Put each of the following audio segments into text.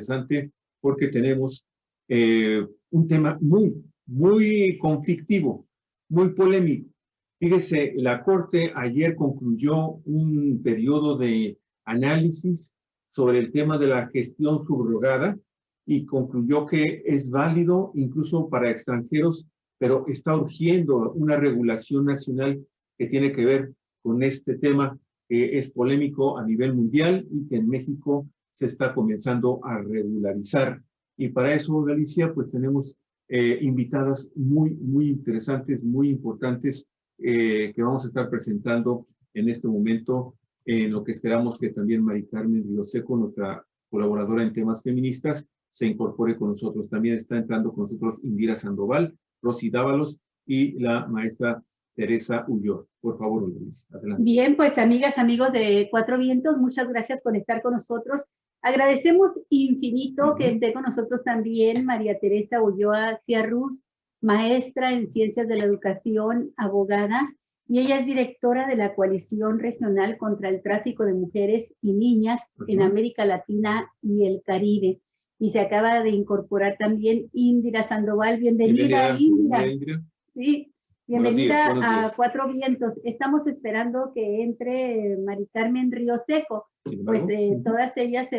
interesante porque tenemos un tema muy conflictivo, muy polémico. Fíjese, la Corte ayer concluyó un periodo de análisis sobre el tema de la gestión subrogada y concluyó que es válido incluso para extranjeros, pero está urgiendo una regulación nacional que tiene que ver con este tema que es polémico a nivel mundial y que en México se está comenzando a regularizar. Y para eso, Galicia, pues tenemos invitadas muy interesantes, muy importantes, que vamos a estar presentando en este momento, en lo que esperamos que también Mari Carmen Rioseco, nuestra colaboradora en temas feministas, se incorpore con nosotros. También está entrando con nosotros Indira Sandoval, Rosy Dávalos y la maestra Teresa Ulloa. Por favor, Luis, adelante. Bien, pues amigas, amigos de Cuatro Vientos, muchas gracias por estar con nosotros. Agradecemos infinito que esté con nosotros también María Teresa Ulloa Ciarrús, maestra en Ciencias de la Educación, abogada, y ella es directora de la Coalición Regional contra el Tráfico de Mujeres y Niñas en América Latina y el Caribe. Y se acaba de incorporar también Indira Sandoval. Bienvenida, Indira. Sí. Bienvenida a Cuatro Vientos. Estamos esperando que entre Mari Carmen Rioseco, pues todas ellas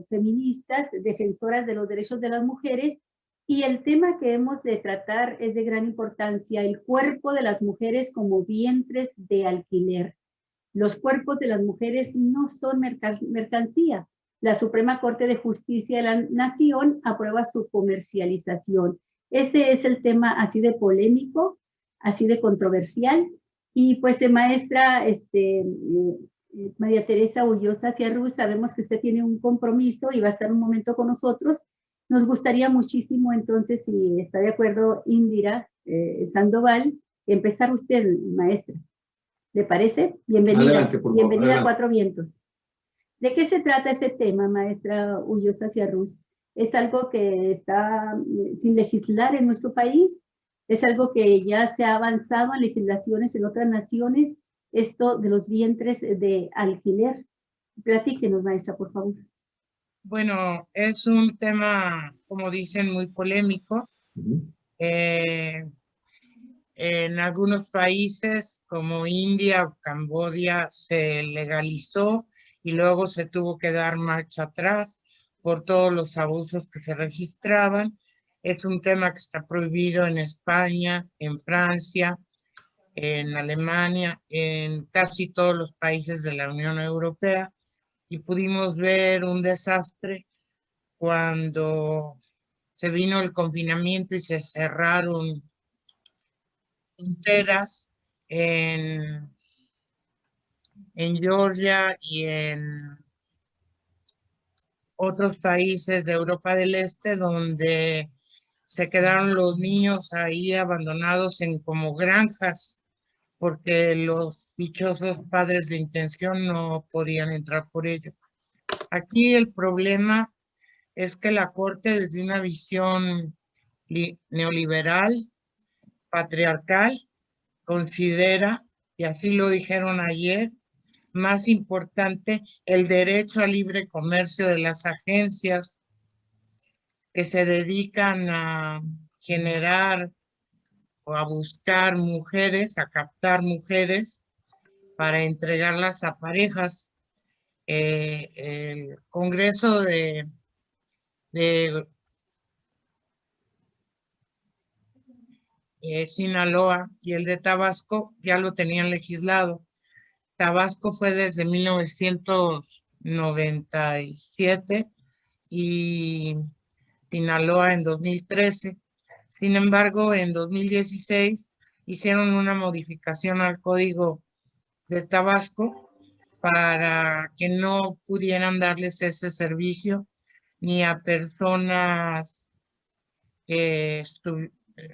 feministas, defensoras de los derechos de las mujeres, y el tema que hemos de tratar es de gran importancia, el cuerpo de las mujeres como vientres de alquiler. Los cuerpos de las mujeres no son mercancía. La Suprema Corte de Justicia de la Nación aprueba su comercialización. Ese es el tema así de polémico, así de controversial, y pues maestra María Teresa Ulloa Ciarrús, sabemos que usted tiene un compromiso y va a estar un momento con nosotros. Nos gustaría muchísimo entonces, si está de acuerdo Indira Sandoval, empezar usted, maestra. ¿Le parece? Bienvenida. Adelante, por favor. Bienvenida Adelante. a Cuatro Vientos. ¿De qué se trata este tema, maestra Ulloa Ciarrús? ¿Es algo que está sin legislar en nuestro país? ¿Es algo que ya se ha avanzado en legislaciones en otras naciones? Esto de los vientres de alquiler. Platíquenos, maestra, por favor. Bueno, es un tema, como dicen, muy polémico. En algunos países como India o Camboya se legalizó y luego se tuvo que dar marcha atrás por todos los abusos que se registraban. Es un tema que está prohibido en España, en Francia, en Alemania, en casi todos los países de la Unión Europea, y pudimos ver un desastre cuando se vino el confinamiento y se cerraron fronteras en Georgia y en otros países de Europa del Este, donde se quedaron los niños ahí abandonados en como granjas, porque los dichosos padres de intención no podían entrar por ello. Aquí el problema es que la Corte, desde una visión neoliberal, patriarcal, considera, y así lo dijeron ayer, más importante el derecho al libre comercio de las agencias que se dedican a generar o a buscar mujeres, a captar mujeres para entregarlas a parejas. El Congreso de Sinaloa y el de Tabasco ya lo tenían legislado. Tabasco fue desde 1997 y Sinaloa en 2013. Sin embargo, en 2016 hicieron una modificación al código de Tabasco para que no pudieran darles ese servicio ni a personas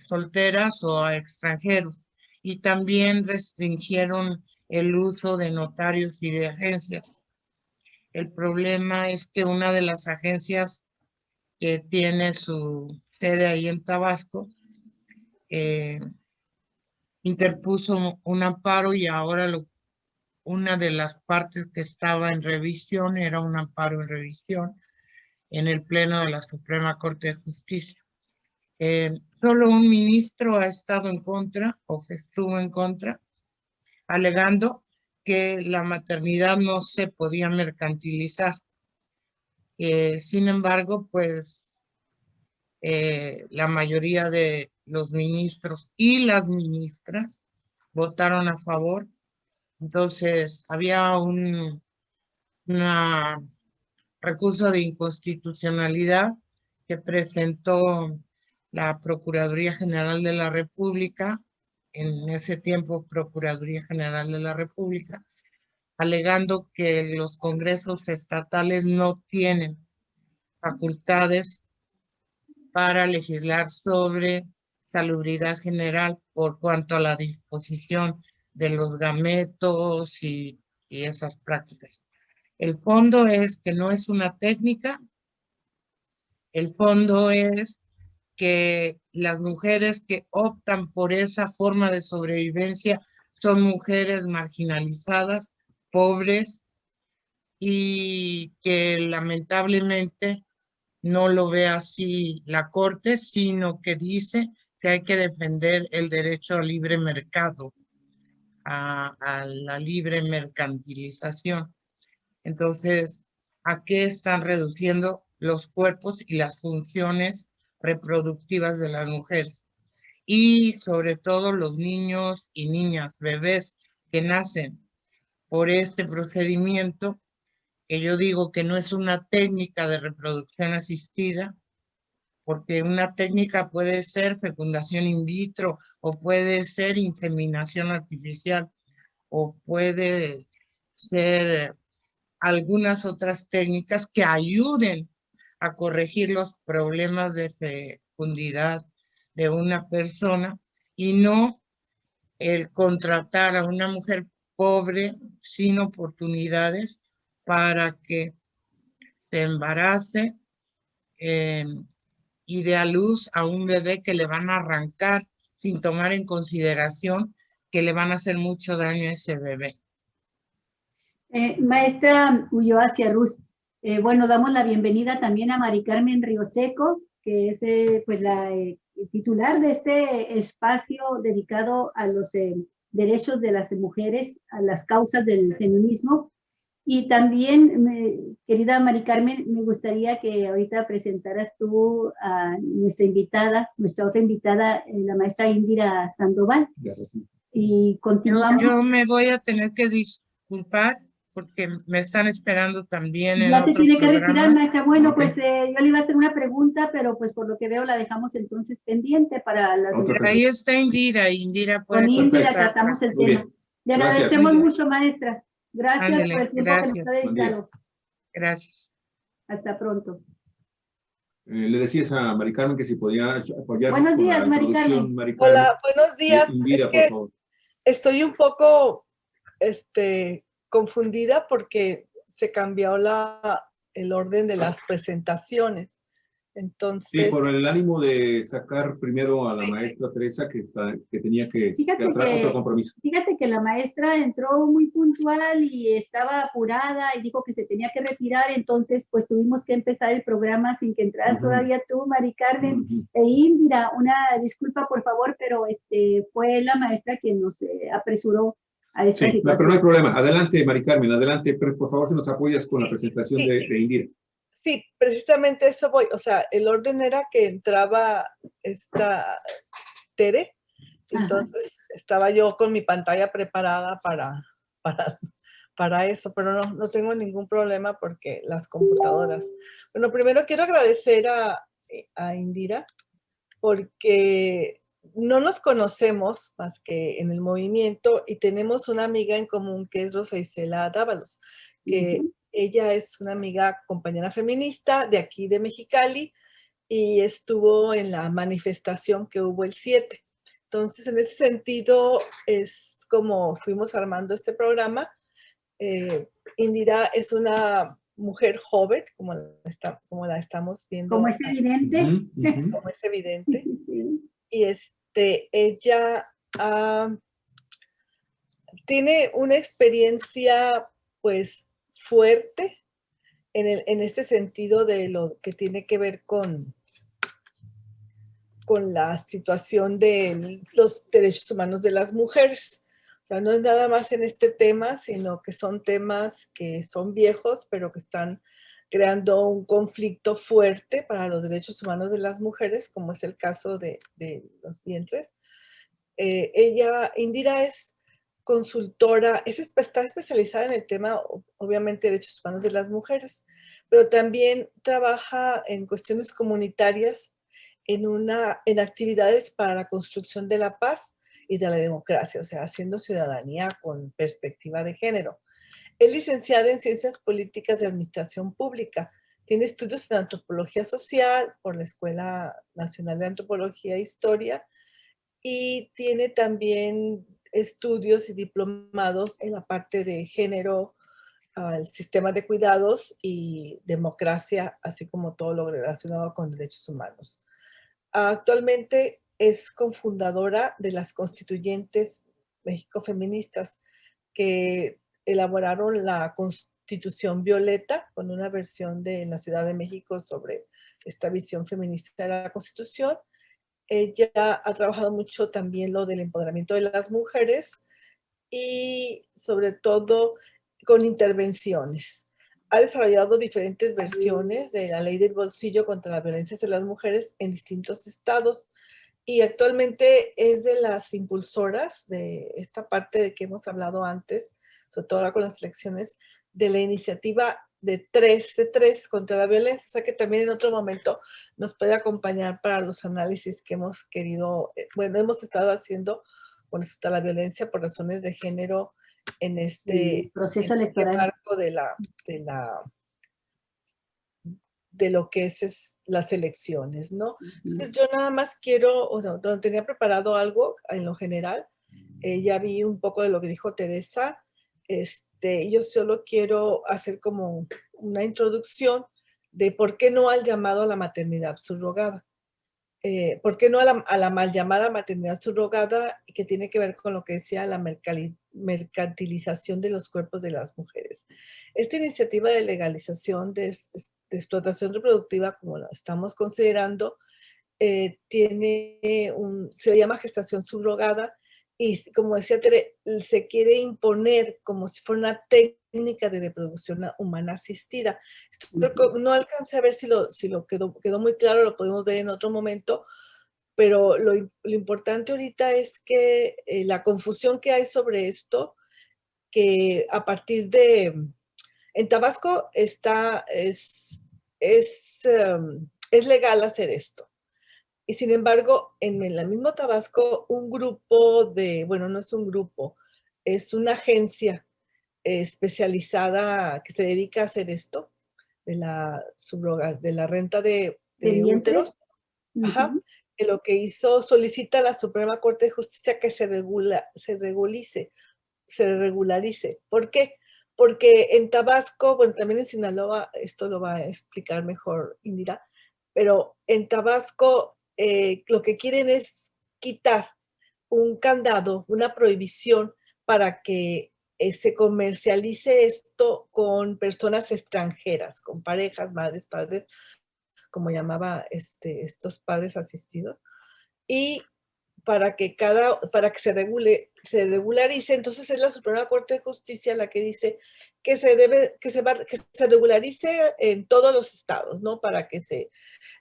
solteras o a extranjeros. Y también restringieron el uso de notarios y de agencias. El problema es que una de las agencias que tiene su sede ahí en Tabasco interpuso un amparo, y ahora una de las partes que estaba en revisión era un amparo en revisión, en el Pleno de la Suprema Corte de Justicia. Solo un ministro ha estado en contra o se estuvo en contra, alegando que la maternidad no se podía mercantilizar. Sin embargo, pues la mayoría de los ministros y las ministras votaron a favor. Entonces, había un recurso de inconstitucionalidad que presentó la Procuraduría General de la República, en ese tiempo Procuraduría General de la República, alegando que los congresos estatales no tienen facultades para legislar sobre salubridad general por cuanto a la disposición de los gametos y esas prácticas. El fondo es que no es una técnica, el fondo es que las mujeres que optan por esa forma de sobrevivencia son mujeres marginalizadas, pobres, y que lamentablemente no lo ve así la Corte, sino que dice que hay que defender el derecho al libre mercado, a la libre mercantilización. Entonces, ¿a qué están reduciendo los cuerpos y las funciones reproductivas de las mujeres? Y sobre todo los niños y niñas, bebés que nacen por este procedimiento, que yo digo que no es una técnica de reproducción asistida, porque una técnica puede ser fecundación in vitro o puede ser inseminación artificial o puede ser algunas otras técnicas que ayuden a corregir los problemas de fecundidad de una persona y no el contratar a una mujer pobre sin oportunidades para que se embarace y dé a luz a un bebé que le van a arrancar sin tomar en consideración que le van a hacer mucho daño a ese bebé. Maestra Ulloa Ciarrús, bueno, damos la bienvenida también a Mari Carmen Rioseco, que es pues la titular de este espacio dedicado a los derechos de las mujeres, a las causas del feminismo. Y también, querida Mari Carmen, me gustaría que ahorita presentaras tú a nuestra otra invitada, la maestra Indira Sandoval. Y continuamos. Yo me voy a tener que disculpar porque me están esperando también en ya se otro tiene que programa. retirar, maestra. Bueno, pues yo le iba a hacer una pregunta, pero pues por lo que veo la dejamos entonces pendiente para la... Ahí está Indira, Indira puede Con Indira contestar. tratamos el Muy tema. bien. Le Gracias. agradecemos mucho, maestra. Gracias Ándele, por el tiempo gracias. que nos ha dedicado. Gracias. Hasta pronto. Le decías a Mari Carmen que si podía apoyarnos. Buenos días, con la Mari Carmen. introducción, Mari Carmen. Hola, buenos días. Indira, Es que por favor. estoy un poco confundida porque se cambió el orden de las presentaciones. Entonces, Sí, por el ánimo de sacar primero a la maestra Teresa, que tenía que otro compromiso. Fíjate que la maestra entró muy puntual y estaba apurada y dijo que se tenía que retirar, entonces pues tuvimos que empezar el programa sin que entraras todavía tú, Mari Carmen e Indira. Una disculpa, por favor, pero fue la maestra quien nos apresuró a esta situación. Pero no hay problema. Adelante, Mari Carmen, adelante. Pero por favor, si nos apoyas con la presentación de Indira. Sí, precisamente eso voy. O sea, el orden era que entraba esta Tere, entonces estaba yo con mi pantalla preparada para eso, pero no tengo ningún problema porque las computadoras. Bueno, primero quiero agradecer a Indira porque no nos conocemos más que en el movimiento y tenemos una amiga en común que es Rosa Isela Dávalos, que ella es una amiga compañera feminista de aquí de Mexicali y estuvo en la manifestación que hubo el 7. Entonces, en ese sentido, es como fuimos armando este programa. Indira es una mujer joven, como la estamos viendo. Como es evidente. Como es evidente. Y ella tiene una experiencia, pues, fuerte en este sentido de lo que tiene que ver con la situación de los derechos humanos de las mujeres. O sea, no es nada más en este tema, sino que son temas que son viejos, pero que están creando un conflicto fuerte para los derechos humanos de las mujeres, como es el caso de los vientres. Indira es consultora, está especializada en el tema, obviamente, de derechos humanos de las mujeres, pero también trabaja en cuestiones comunitarias, en actividades para la construcción de la paz y de la democracia, o sea, haciendo ciudadanía con perspectiva de género. Es licenciada en Ciencias Políticas de Administración Pública. Tiene estudios en Antropología Social por la Escuela Nacional de Antropología e Historia y tiene también estudios y diplomados en la parte de género, el sistema de cuidados y democracia, así como todo lo relacionado con derechos humanos. Actualmente es cofundadora de las Constituyentes México Feministas, que elaboraron la Constitución Violeta con una versión de la Ciudad de México sobre esta visión feminista de la Constitución. Ella ha trabajado mucho también lo del empoderamiento de las mujeres y sobre todo con intervenciones. Ha desarrollado diferentes versiones de la ley del bolsillo contra la violencia hacia las mujeres en distintos estados y actualmente es de las impulsoras de esta parte de que hemos hablado antes, sobre todo ahora con las elecciones, de la iniciativa de tres contra la violencia, o sea que también en otro momento nos puede acompañar para los análisis que hemos querido, hemos estado haciendo con respecto a la violencia por razones de género en este proceso electoral. marco de lo que es las elecciones, ¿no? Entonces yo nada más quiero, tenía preparado algo en lo general, ya vi un poco de lo que dijo Teresa, yo solo quiero hacer como una introducción de por qué no al llamado a la maternidad subrogada. ¿Por qué no a la mal llamada maternidad subrogada, que tiene que ver con lo que decía la mercantilización de los cuerpos de las mujeres? Esta iniciativa de legalización de explotación reproductiva, como lo estamos considerando, se llama gestación subrogada y, como decía Tere, se quiere imponer como si fuera una técnica de reproducción humana asistida. No alcancé a ver si lo quedó muy claro, lo podemos ver en otro momento, pero lo importante ahorita es que la confusión que hay sobre esto, que a partir de... En Tabasco es legal hacer esto. Y sin embargo, en el mismo Tabasco, un grupo no es un grupo, es una agencia especializada que se dedica a hacer esto, de la renta de úteros. Ajá. Que lo que hizo, solicita a la Suprema Corte de Justicia que se regularice. ¿Por qué? Porque en Tabasco, bueno, también en Sinaloa, esto lo va a explicar mejor Indira, pero en Tabasco lo que quieren es quitar un candado, una prohibición para que se comercialice esto con personas extranjeras, con parejas, madres, padres, como llamaba estos padres asistidos, y para que se regularice. Entonces es la Suprema Corte de Justicia la que dice que se regularice en todos los estados, ¿no? Para que se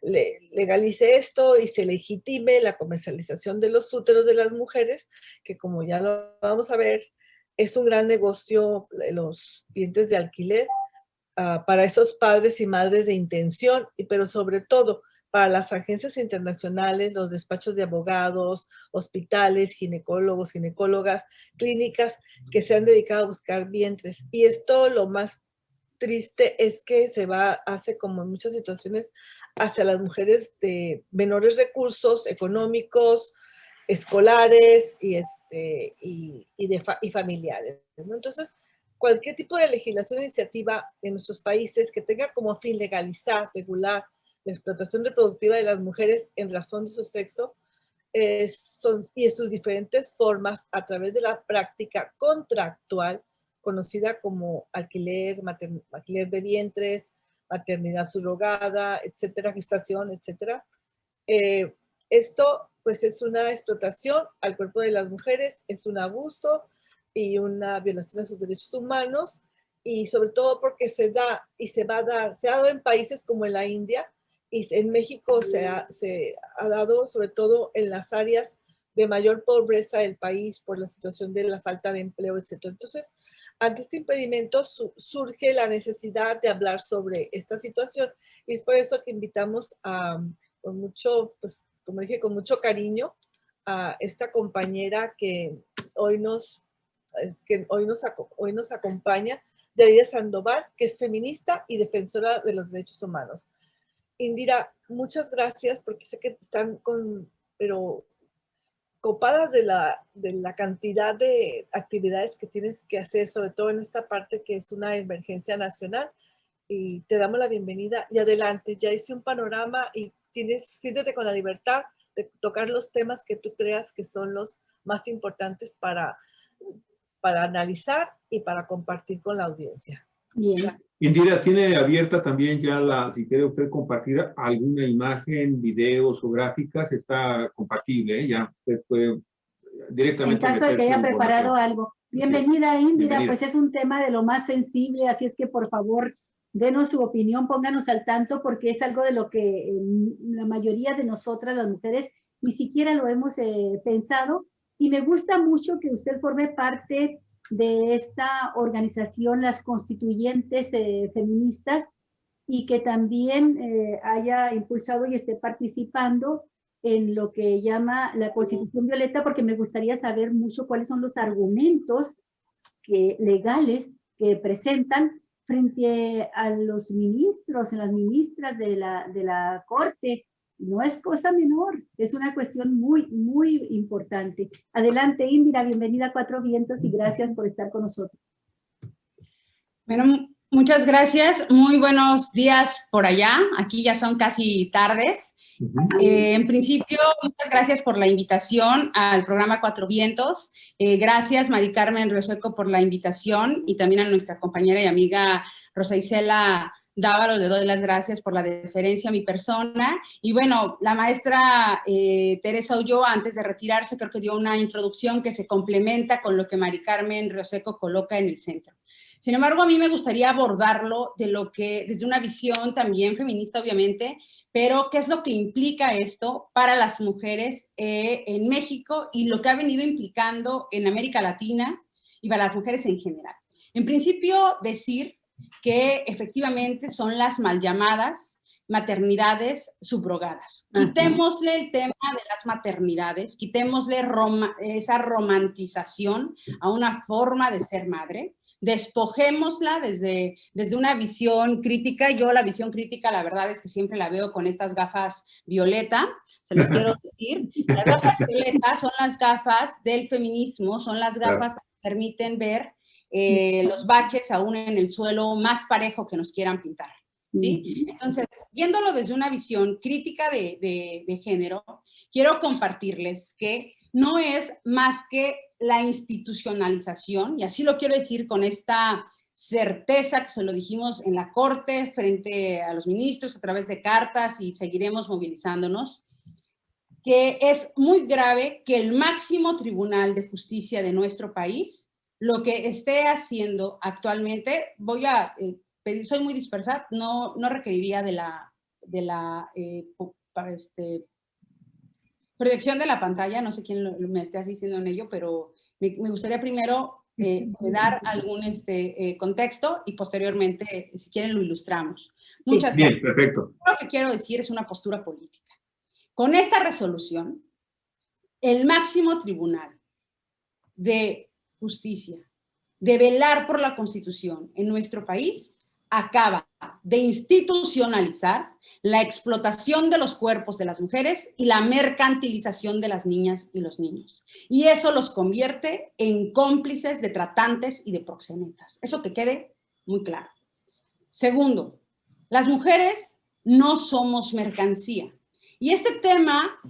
legalice esto y se legitime la comercialización de los úteros de las mujeres, que, como ya lo vamos a ver, es un gran negocio, los vientres de alquiler, para esos padres y madres de intención, pero sobre todo para las agencias internacionales, los despachos de abogados, hospitales, ginecólogos, ginecólogas, clínicas que se han dedicado a buscar vientres. Y esto, lo más triste es que hace como en muchas situaciones hacia las mujeres de menores recursos económicos, escolares y familiares, ¿no? Entonces, cualquier tipo de legislación o iniciativa en nuestros países que tenga como fin legalizar, regular la explotación reproductiva de las mujeres en razón de su sexo y en sus diferentes formas a través de la práctica contractual conocida como alquiler de vientres, maternidad subrogada, etcétera, gestación, etcétera. Esto pues es una explotación al cuerpo de las mujeres, es un abuso y una violación de sus derechos humanos, y sobre todo porque se da y se va a dar, se ha dado en países como en la India, y en México se ha dado sobre todo en las áreas de mayor pobreza del país por la situación de la falta de empleo, etc. Entonces, ante este impedimento surge la necesidad de hablar sobre esta situación, y es por eso que invitamos con mucho, pues, como dije, con mucho cariño a esta compañera que hoy nos acompaña, Yadira Sandoval, que es feminista y defensora de los derechos humanos. Indira, muchas gracias, porque sé que están copadas de la cantidad de actividades que tienes que hacer, sobre todo en esta parte que es una emergencia nacional, y te damos la bienvenida. Y adelante, ya hice un panorama y siéntete con la libertad de tocar los temas que tú creas que son los más importantes para analizar y para compartir con la audiencia. Bien. Indira, tiene abierta también ya si quiere usted compartir alguna imagen, videos o gráficas, está compatible, ¿eh? Ya usted puede directamente. En caso de que haya preparado algo. Bienvenida, Indira, Bienvenida. pues es un tema de lo más sensible, así es que por favor, denos su opinión, pónganos al tanto, porque es algo de lo que la mayoría de nosotras, las mujeres, ni siquiera lo hemos pensado, y me gusta mucho que usted forme parte de esta organización, las constituyentes feministas, y que también haya impulsado y esté participando en lo que llama la Constitución Violeta, porque me gustaría saber mucho cuáles son los argumentos legales que presentan frente a los ministros, a las ministras de la Corte. No es cosa menor, es una cuestión muy, muy importante. Adelante, Indira, bienvenida a Cuatro Vientos y gracias por estar con nosotros. Bueno, muchas gracias. Muy buenos días por allá. Aquí ya son casi tardes. En principio, muchas gracias por la invitación al programa Cuatro Vientos. Gracias, Mari Carmen Rioseco, por la invitación, y también a nuestra compañera y amiga Rosa Isela Dávalo, le doy las gracias por la deferencia a mi persona. Y bueno, la maestra Teresa Ulloa, antes de retirarse, creo que dio una introducción que se complementa con lo que Mari Carmen Rioseco coloca en el centro. Sin embargo, a mí me gustaría abordarlo desde una visión también feminista, obviamente, pero ¿qué es lo que implica esto para las mujeres en México y lo que ha venido implicando en América Latina y para las mujeres en general? En principio, decir que efectivamente son las mal llamadas maternidades subrogadas. Quitémosle el tema de las maternidades, quitémosle esa romantización a una forma de ser madre, despojémosla desde una visión crítica. Yo la visión crítica, la verdad es que siempre la veo con estas gafas violeta, se los quiero decir. Las gafas violetas son las gafas del feminismo, son las gafas que permiten ver los baches aún en el suelo más parejo que nos quieran pintar, ¿sí? Entonces, viéndolo desde una visión crítica de género, quiero compartirles que no es más que la institucionalización, y así lo quiero decir con esta certeza que se lo dijimos en la Corte frente a los ministros a través de cartas, y seguiremos movilizándonos, que es muy grave que el máximo Tribunal de Justicia de nuestro país lo que esté haciendo actualmente, voy a pedir, soy muy dispersa, no requeriría de la proyección de la pantalla, no sé quién me esté asistiendo en ello, pero me gustaría primero dar algún contexto y posteriormente, si quieren, lo ilustramos. Muchas gracias. Bien, perfecto. Lo que quiero decir es una postura política. Con esta resolución, el máximo tribunal de justicia, de velar por la Constitución en nuestro país, acaba de institucionalizar la explotación de los cuerpos de las mujeres y la mercantilización de las niñas y los niños. Y eso los convierte en cómplices de tratantes y de proxenetas. Eso que quede muy claro. Segundo, las mujeres no somos mercancía. Y este tema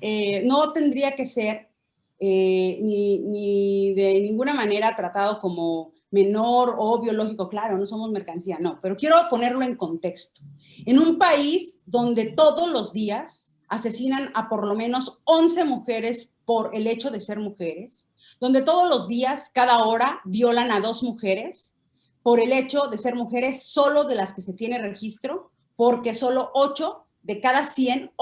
no tendría que ser ni de ninguna manera tratado como menor o biológico. Claro, no somos mercancía, no, pero quiero ponerlo en contexto. En un país donde todos los días asesinan a por lo menos 11 mujeres por el hecho de ser mujeres, donde todos los días, cada hora, violan a 2 mujeres por el hecho de ser mujeres, solo de las que se tiene registro, porque solo 8 de cada 100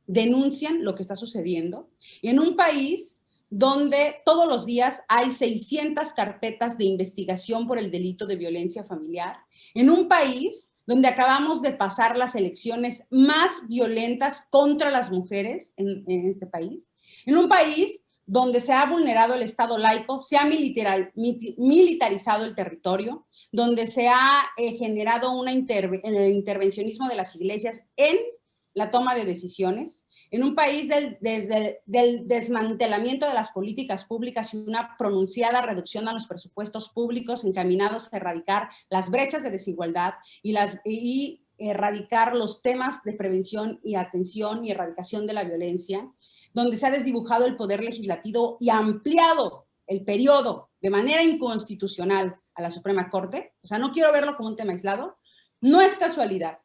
denuncian lo que está sucediendo. Y en un país donde todos los días hay 600 carpetas de investigación por el delito de violencia familiar, en un país donde acabamos de pasar las elecciones más violentas contra las mujeres en este país, en un país donde se ha vulnerado el Estado laico, se ha militarizado el territorio, donde se ha generado el intervencionismo de las iglesias en la toma de decisiones, en un país desde el desmantelamiento de las políticas públicas y una pronunciada reducción a los presupuestos públicos encaminados a erradicar las brechas de desigualdad y erradicar los temas de prevención y atención y erradicación de la violencia, donde se ha desdibujado el poder legislativo y ampliado el periodo de manera inconstitucional a la Suprema Corte. O sea, no quiero verlo como un tema aislado. No es casualidad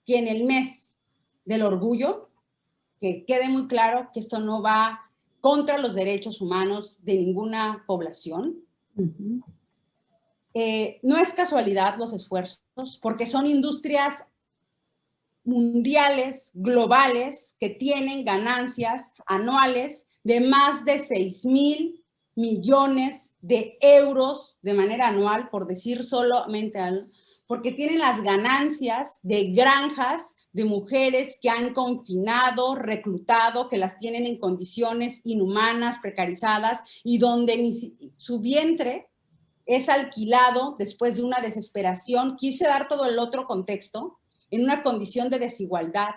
que en el mes del orgullo, que quede muy claro que esto no va contra los derechos humanos de ninguna población. No es casualidad los esfuerzos, porque son industrias mundiales, globales, que tienen ganancias anuales de más de 6,000 millones de euros de manera anual, por decir solamente algo, porque tienen las ganancias de granjas de mujeres que han confinado, reclutado, que las tienen en condiciones inhumanas, precarizadas, y donde su vientre es alquilado después de una desesperación. Quise dar todo el otro contexto, en una condición de desigualdad,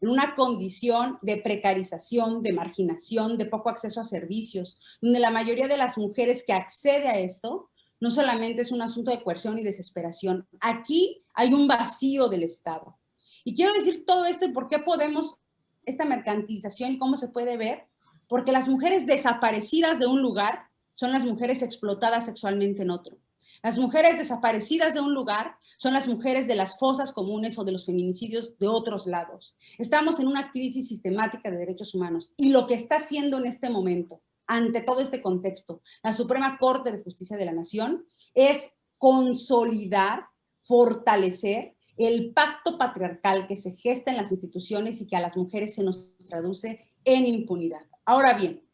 en una condición de precarización, de marginación, de poco acceso a servicios, donde la mayoría de las mujeres que accede a esto no solamente es un asunto de coerción y desesperación. Aquí hay un vacío del Estado. Y quiero decir todo esto y por qué podemos, esta mercantilización, cómo se puede ver, porque las mujeres desaparecidas de un lugar son las mujeres explotadas sexualmente en otro. Las mujeres desaparecidas de un lugar son las mujeres de las fosas comunes o de los feminicidios de otros lados. Estamos en una crisis sistemática de derechos humanos y lo que está haciendo en este momento, ante todo este contexto, la Suprema Corte de Justicia de la Nación es consolidar, fortalecer el pacto patriarcal que se gesta en las instituciones y que a las mujeres se nos traduce en impunidad. Ahora bien,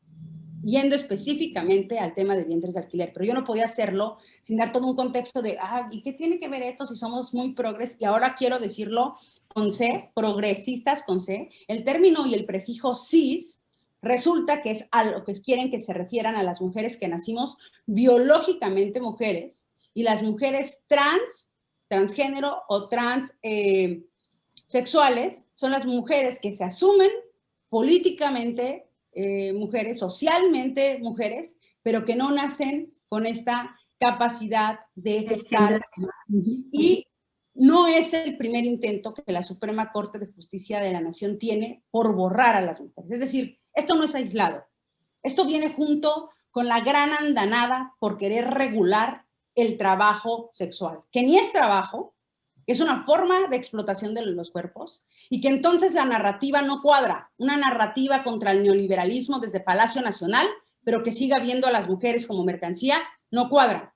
yendo específicamente al tema de vientres de alquiler, pero yo no podía hacerlo sin dar todo un contexto de, ¿y qué tiene que ver esto si somos muy progres? Y ahora quiero decirlo con C, progresistas con C. El término y el prefijo cis resulta que es a lo que quieren que se refieran a las mujeres que nacimos biológicamente mujeres y las mujeres transgénero o transsexuales son las mujeres que se asumen políticamente mujeres, socialmente mujeres, pero que no nacen con esta capacidad de gestar. Y no es el primer intento que la Suprema Corte de Justicia de la Nación tiene por borrar a las mujeres. Es decir, esto no es aislado. Esto viene junto con la gran andanada por querer regular el trabajo sexual, que ni es trabajo, que es una forma de explotación de los cuerpos, y que entonces la narrativa no cuadra, una narrativa contra el neoliberalismo desde Palacio Nacional, pero que siga viendo a las mujeres como mercancía, no cuadra.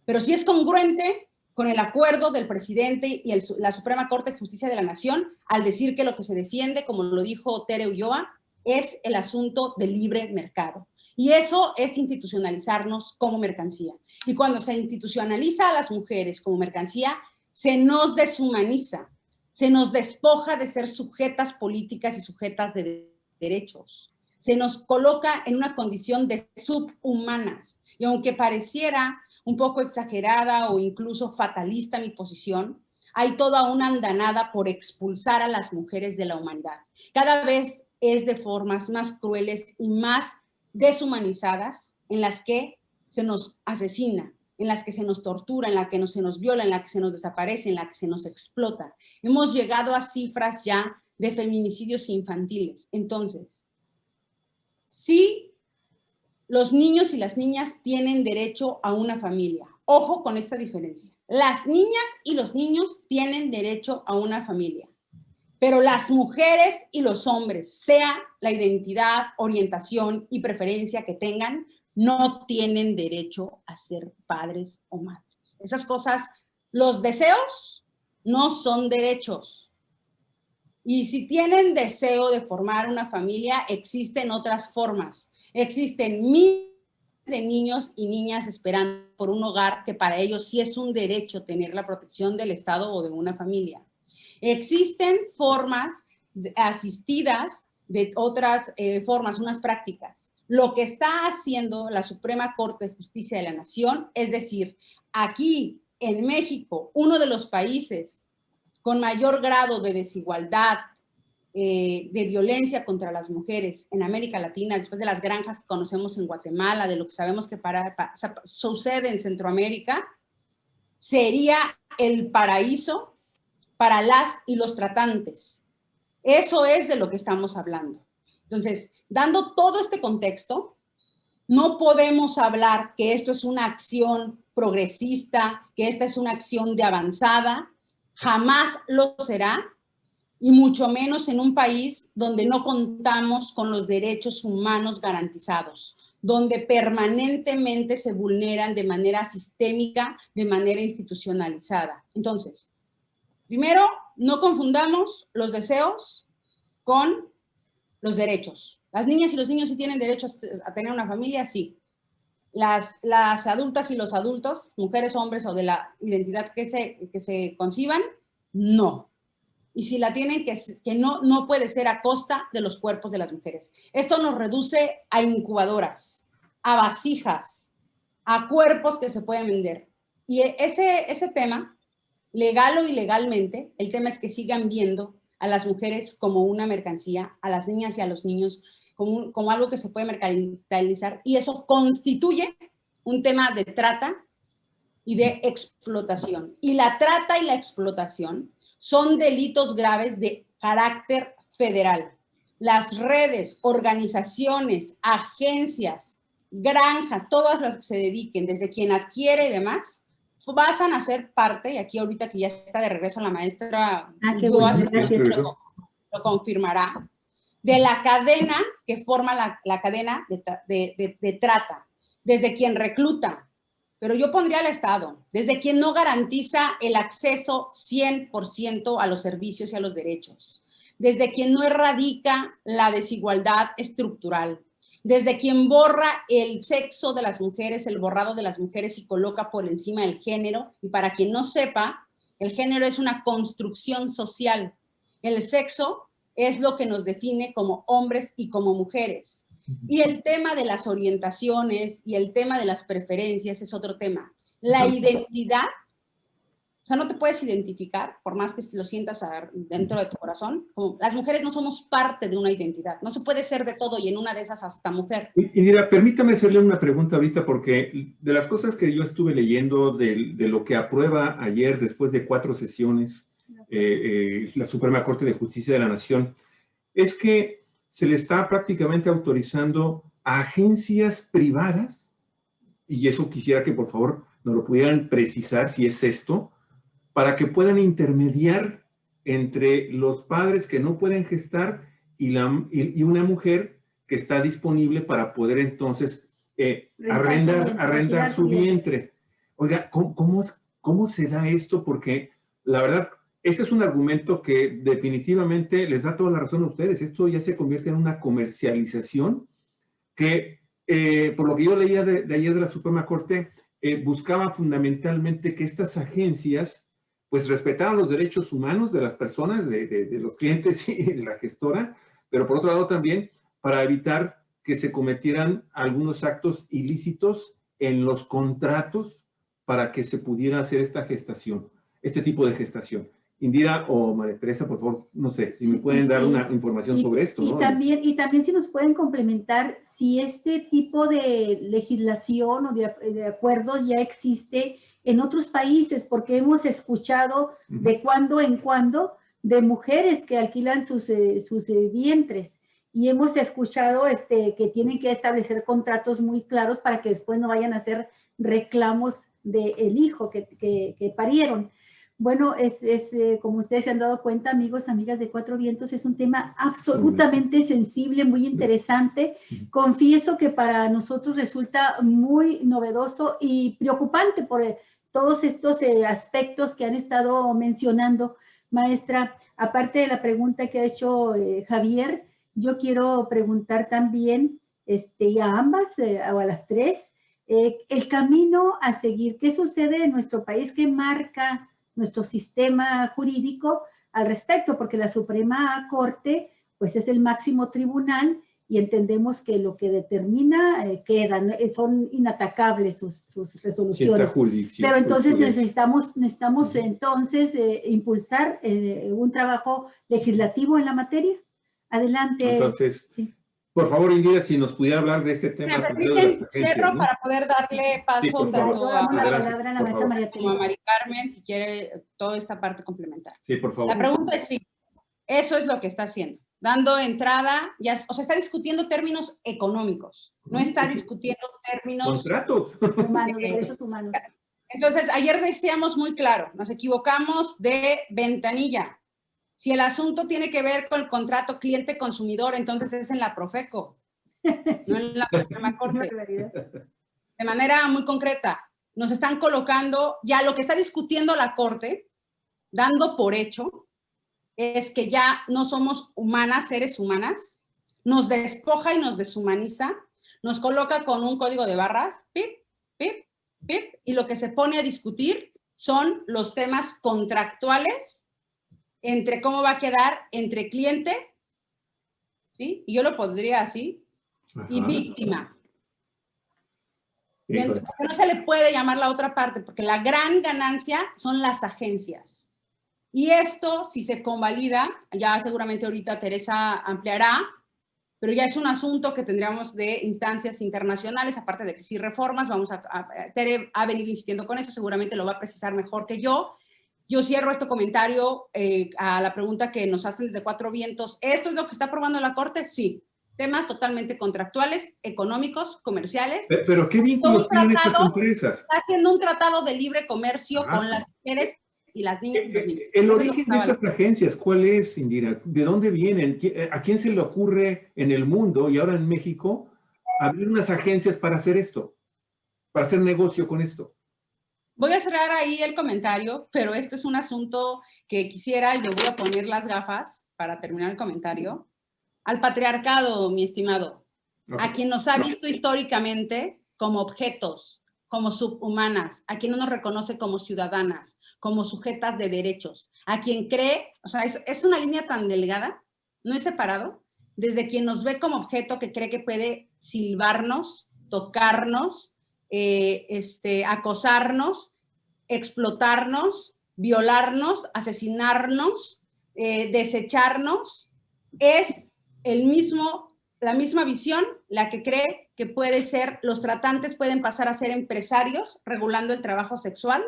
Pero sí es congruente con el acuerdo del presidente y la Suprema Corte de Justicia de la Nación al decir que lo que se defiende, como lo dijo Tere Ulloa, es el asunto del libre mercado. Y eso es institucionalizarnos como mercancía. Y cuando se institucionaliza a las mujeres como mercancía, se nos deshumaniza, se nos despoja de ser sujetas políticas y sujetas de derechos. Se nos coloca en una condición de subhumanas. Y aunque pareciera un poco exagerada o incluso fatalista mi posición, hay toda una andanada por expulsar a las mujeres de la humanidad. Cada vez es de formas más crueles y más deshumanizadas en las que se nos asesina, en las que se nos tortura, en las que se nos viola, en las que se nos desaparece, en las que se nos explota. Hemos llegado a cifras ya de feminicidios infantiles. Entonces, sí, los niños y las niñas tienen derecho a una familia. Ojo con esta diferencia. Las niñas y los niños tienen derecho a una familia, pero las mujeres y los hombres, sea la identidad, orientación y preferencia que tengan, no tienen derecho a ser padres o madres. Esas cosas, los deseos no son derechos. Y si tienen deseo de formar una familia, existen otras formas. Existen miles de niños y niñas esperando por un hogar que para ellos sí es un derecho tener la protección del Estado o de una familia. Existen formas asistidas de otras formas, unas prácticas. Lo que está haciendo la Suprema Corte de Justicia de la Nación, es decir, aquí en México, uno de los países con mayor grado de desigualdad, de violencia contra las mujeres en América Latina, después de las granjas que conocemos en Guatemala, de lo que sabemos que sucede en Centroamérica, sería el paraíso para las y los tratantes. Eso es de lo que estamos hablando. Entonces, dando todo este contexto, no podemos hablar que esto es una acción progresista, que esta es una acción de avanzada, jamás lo será, y mucho menos en un país donde no contamos con los derechos humanos garantizados, donde permanentemente se vulneran de manera sistémica, de manera institucionalizada. Entonces, primero, no confundamos los deseos con los derechos. Las niñas y los niños sí tienen derecho a tener una familia, sí. Las adultas y los adultos, mujeres, hombres o de la identidad que se conciban, no. Y si la tienen, que no puede ser a costa de los cuerpos de las mujeres. Esto nos reduce a incubadoras, a vasijas, a cuerpos que se pueden vender. Y ese tema, legal o ilegalmente, el tema es que sigan viendo a las mujeres como una mercancía, a las niñas y a los niños como algo que se puede mercantilizar, y eso constituye un tema de trata y de explotación. Y la trata y la explotación son delitos graves de carácter federal. Las redes, organizaciones, agencias, granjas, todas las que se dediquen, desde quien adquiere y demás, pasan a ser parte, y aquí ahorita que ya está de regreso la maestra, lo confirmará, de la cadena que forma la cadena de trata, desde quien recluta, pero yo pondría al Estado, desde quien no garantiza el acceso 100% a los servicios y a los derechos, desde quien no erradica la desigualdad estructural, desde quien borra el sexo de las mujeres, el borrado de las mujeres y coloca por encima el género. Y para quien no sepa, el género es una construcción social. El sexo es lo que nos define como hombres y como mujeres. Y el tema de las orientaciones y el tema de las preferencias es otro tema. La identidad, o sea, no te puedes identificar, por más que lo sientas dentro de tu corazón, como las mujeres no somos parte de una identidad, no se puede ser de todo y en una de esas hasta mujer. Indira, permítame hacerle una pregunta ahorita, porque de las cosas que yo estuve leyendo de lo que aprueba ayer, después de 4 sesiones, la Suprema Corte de Justicia de la Nación, es que se le está prácticamente autorizando a agencias privadas, y eso quisiera que por favor nos lo pudieran precisar si es esto, para que puedan intermediar entre los padres que no pueden gestar y una mujer que está disponible para poder entonces arrendar su vientre. Oiga, ¿cómo se da esto? Porque la verdad, este es un argumento que definitivamente les da toda la razón a ustedes. Esto ya se convierte en una comercialización que, por lo que yo leía de ayer de la Suprema Corte, buscaba fundamentalmente que estas agencias pues respetaran los derechos humanos de las personas, de los clientes y de la gestora, pero por otro lado también para evitar que se cometieran algunos actos ilícitos en los contratos para que se pudiera hacer esta gestación, este tipo de gestación. Indira o María Teresa, por favor, no sé, si me pueden dar una información sobre esto, ¿no? Y también si nos pueden complementar si este tipo de legislación o de acuerdos ya existe en otros países, porque hemos escuchado de cuando en cuando de mujeres que alquilan sus vientres, y hemos escuchado que tienen que establecer contratos muy claros para que después no vayan a hacer reclamos del hijo que parieron. Bueno, como ustedes se han dado cuenta, amigos, amigas de Cuatro Vientos, es un tema absolutamente sensible, muy interesante. Confieso que para nosotros resulta muy novedoso y preocupante por todos estos aspectos que han estado mencionando, maestra. Aparte de la pregunta que ha hecho Javier, yo quiero preguntar también y a ambas, o a las tres, el camino a seguir. ¿Qué sucede en nuestro país? ¿Qué marca nuestro sistema jurídico al respecto? Porque la Suprema Corte, pues es el máximo tribunal y entendemos que lo que determina quedan, son inatacables sus resoluciones. Pero entonces necesitamos entonces impulsar un trabajo legislativo en la materia. Adelante. Entonces, sí. Por favor, Indira, si nos pudiera hablar de este tema. Me permiten, cierro, ¿no? Para poder darle paso sí, tanto a la palabra a la maestra María como a Mari Carmen, si quiere toda esta parte complementaria. Sí, por favor. La pregunta es sí, eso es lo que está haciendo. Dando entrada, o sea, está discutiendo términos económicos, no está discutiendo términos... Contratos. Humanos, derechos humanos. Entonces, ayer decíamos muy claro, nos equivocamos de ventanilla. Si el asunto tiene que ver con el contrato cliente-consumidor, entonces es en la Profeco, no en la Suprema Corte. De manera muy concreta, nos están colocando, ya lo que está discutiendo la Corte, dando por hecho, es que ya no somos humanas, seres humanas, nos despoja y nos deshumaniza, nos coloca con un código de barras, pip, pip, pip, y lo que se pone a discutir son los temas contractuales entre cómo va a quedar entre cliente, ¿sí? Y yo lo pondría así, y víctima. No se le puede llamar la otra parte, porque la gran ganancia son las agencias. Y esto, si se convalida, ya seguramente ahorita Teresa ampliará, pero ya es un asunto que tendríamos de instancias internacionales, aparte de que sí reformas, Tere ha venido insistiendo con eso, seguramente lo va a precisar mejor que yo. Yo cierro este comentario a la pregunta que nos hacen desde Cuatro Vientos. ¿Esto es lo que está aprobando la Corte? Sí. Temas totalmente contractuales, económicos, comerciales. ¿Pero qué vínculos tienen estas empresas? Está haciendo un tratado de libre comercio con las mujeres y las niñas. El origen de estas agencias, ¿cuál es, Indira? ¿De dónde vienen? ¿A quién se le ocurre en el mundo y ahora en México abrir unas agencias para hacer esto? Para hacer negocio con esto. Voy a cerrar ahí el comentario, pero este es un asunto que quisiera, yo voy a poner las gafas para terminar el comentario, al patriarcado, mi estimado, a quien nos ha visto históricamente como objetos, como subhumanas, a quien no nos reconoce como ciudadanas, como sujetas de derechos, a quien cree, o sea, es una línea tan delgada, no es separado, desde quien nos ve como objeto que cree que puede silbarnos, tocarnos, acosarnos, explotarnos, violarnos, asesinarnos, desecharnos, es la misma visión la que cree que puede ser, los tratantes pueden pasar a ser empresarios regulando el trabajo sexual,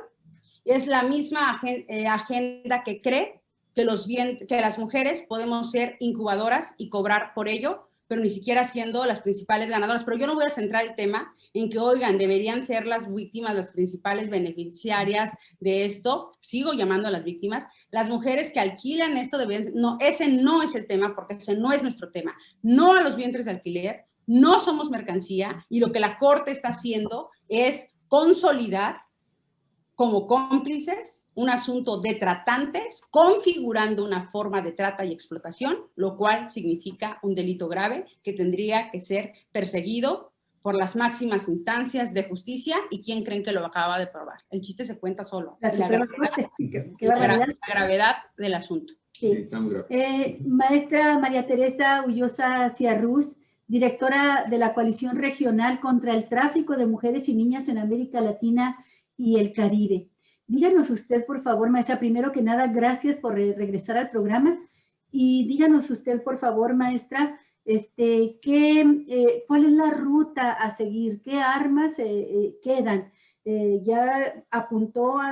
es la misma agenda que cree que las mujeres podemos ser incubadoras y cobrar por ello, pero ni siquiera siendo las principales ganadoras. Pero yo no voy a centrar el tema en que, oigan, deberían ser las víctimas las principales beneficiarias de esto. Sigo llamando a las víctimas. Las mujeres que alquilan esto deberían... No, ese no es el tema, porque ese no es nuestro tema. No a los vientres de alquiler, no somos mercancía, y lo que la Corte está haciendo es consolidar como cómplices un asunto de tratantes, configurando una forma de trata y explotación, lo cual significa un delito grave que tendría que ser perseguido por las máximas instancias de justicia. ¿Y quién creen que lo acaba de probar? El chiste se cuenta solo. La gravedad del asunto. Sí. Maestra María Teresa Ullosa Ciarrús, directora de la Coalición Regional contra el Tráfico de Mujeres y Niñas en América Latina y el Caribe. Díganos usted, por favor, maestra, primero que nada, gracias por regresar al programa. Y díganos usted, por favor, maestra, ¿cuál es la ruta a seguir? ¿Qué armas quedan? Ya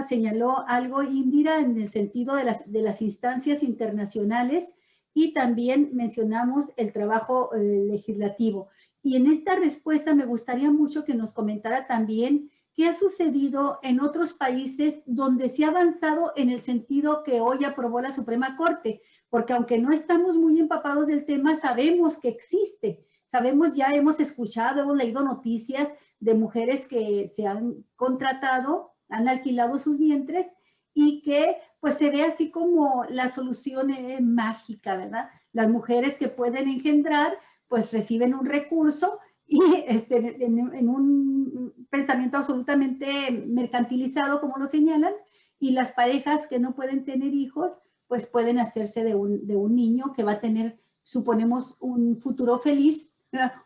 señaló algo, Indira, en el sentido de las instancias internacionales, y también mencionamos el trabajo legislativo. Y en esta respuesta me gustaría mucho que nos comentara también ¿qué ha sucedido en otros países donde se ha avanzado en el sentido que hoy aprobó la Suprema Corte? Porque aunque no estamos muy empapados del tema, sabemos que existe. Sabemos, ya hemos escuchado, hemos leído noticias de mujeres que se han contratado, han alquilado sus vientres y que pues se ve así como la solución mágica, ¿verdad? Las mujeres que pueden engendrar pues reciben un recurso y en un pensamiento absolutamente mercantilizado, como lo señalan, y las parejas que no pueden tener hijos, pues pueden hacerse de un niño que va a tener, suponemos, un futuro feliz,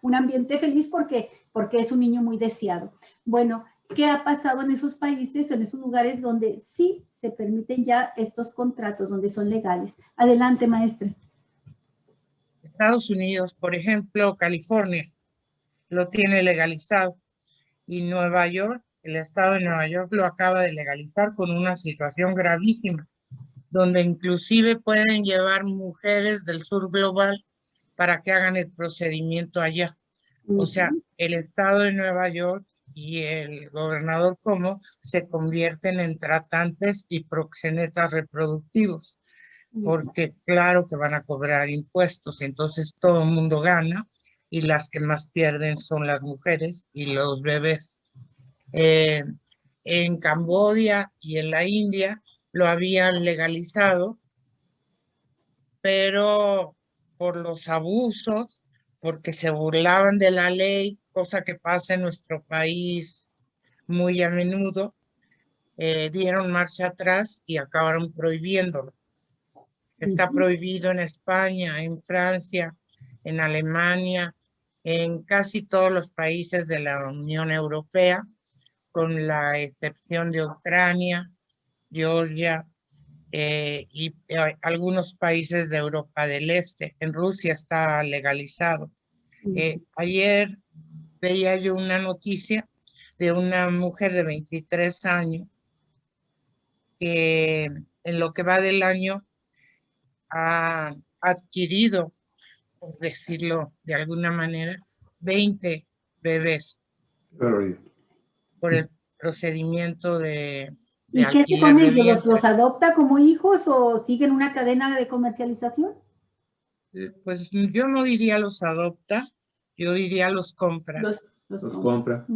un ambiente feliz porque es un niño muy deseado. Bueno, ¿qué ha pasado en esos países, en esos lugares donde sí se permiten ya estos contratos, donde son legales? Adelante, maestra. Estados Unidos, por ejemplo, California, lo tiene legalizado. Y Nueva York, el estado de Nueva York lo acaba de legalizar con una situación gravísima, donde inclusive pueden llevar mujeres del sur global para que hagan el procedimiento allá. O sea, el estado de Nueva York y el gobernador Cuomo se convierten en tratantes y proxenetas reproductivos, porque claro que van a cobrar impuestos, entonces todo el mundo gana y las que más pierden son las mujeres y los bebés. En Camboya y en la India lo habían legalizado, pero por los abusos, porque se burlaban de la ley, cosa que pasa en nuestro país muy a menudo, dieron marcha atrás y acabaron prohibiéndolo. Está prohibido en España, en Francia, en Alemania, en casi todos los países de la Unión Europea, con la excepción de Ucrania, Georgia y algunos países de Europa del Este. En Rusia está legalizado. Ayer veía yo una noticia de una mujer de 23 años que en lo que va del año ha adquirido, por decirlo de alguna manera, 20 bebés por el procedimiento de ¿Y qué hace alquiler con de ellos? ¿Los vientres. adopta como hijos o siguen una cadena de comercialización? Pues yo no diría los adopta, yo diría los compra. Los compra.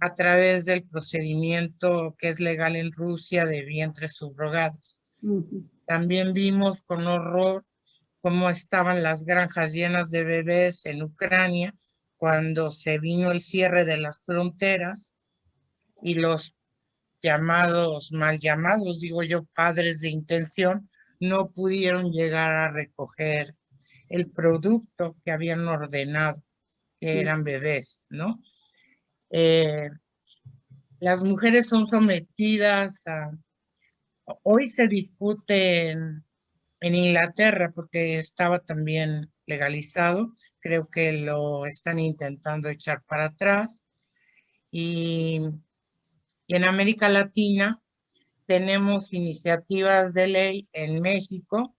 A través del procedimiento que es legal en Rusia de vientres subrogados. También vimos con horror cómo estaban las granjas llenas de bebés en Ucrania cuando se vino el cierre de las fronteras y los llamados, mal llamados, digo yo, padres de intención, no pudieron llegar a recoger el producto que habían ordenado, que eran bebés, ¿no? Las mujeres son sometidas a... Hoy se discute en Inglaterra porque estaba también legalizado, creo que lo están intentando echar para atrás y en América Latina tenemos iniciativas de ley en México.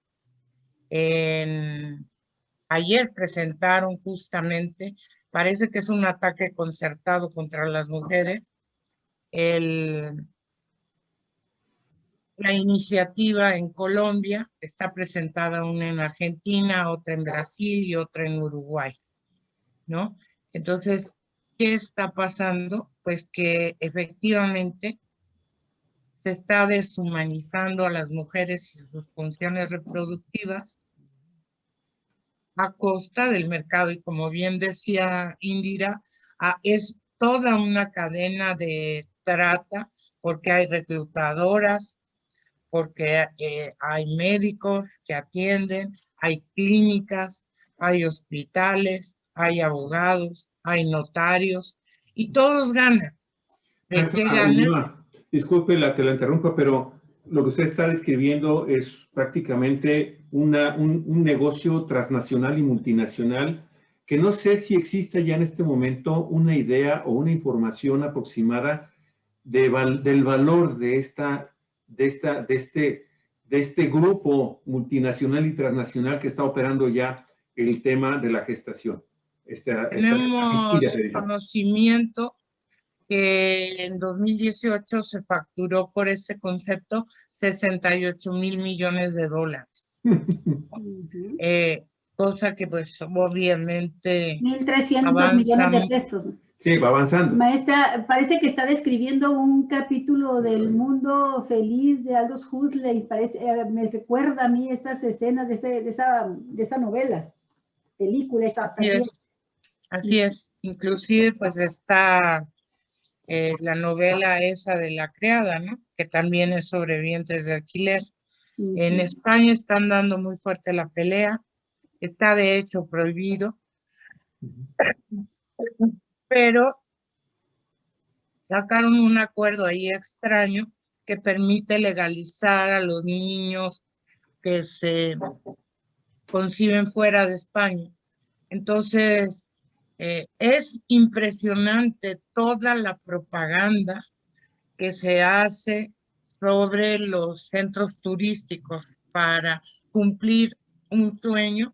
Ayer presentaron justamente, parece que es un ataque concertado contra las mujeres, la iniciativa en Colombia, está presentada una en Argentina, otra en Brasil y otra en Uruguay, ¿no? Entonces, ¿qué está pasando? Pues que efectivamente se está deshumanizando a las mujeres y sus funciones reproductivas a costa del mercado. Y como bien decía Indira, es toda una cadena de trata porque hay reclutadoras, porque hay médicos que atienden, hay clínicas, hay hospitales, hay abogados, hay notarios y todos ganan. ¿De qué ganan? Disculpe que la interrumpa, pero lo que usted está describiendo es prácticamente un negocio transnacional y multinacional que no sé si existe ya en este momento una idea o una información aproximada del valor de este grupo multinacional y transnacional que está operando ya el tema de la gestación. Tenemos conocimiento que en 2018 se facturó por este concepto 68 mil millones de dólares. Ujú. Cosa que pues obviamente 1.300 millones de avanza. pesos. Sí, va avanzando. Maestra, parece que está describiendo un capítulo del mundo feliz de Aldous Huxley. Parece, me recuerda a mí esas escenas de esa novela, película, esa Así es, así es. Inclusive pues está la novela esa de La Criada, ¿no? Que también es sobre vientres de alquiler. En España están dando muy fuerte la pelea. Está de hecho prohibido, pero sacaron un acuerdo ahí extraño que permite legalizar a los niños que se conciben fuera de España. Entonces, es impresionante toda la propaganda que se hace sobre los centros turísticos para cumplir un sueño,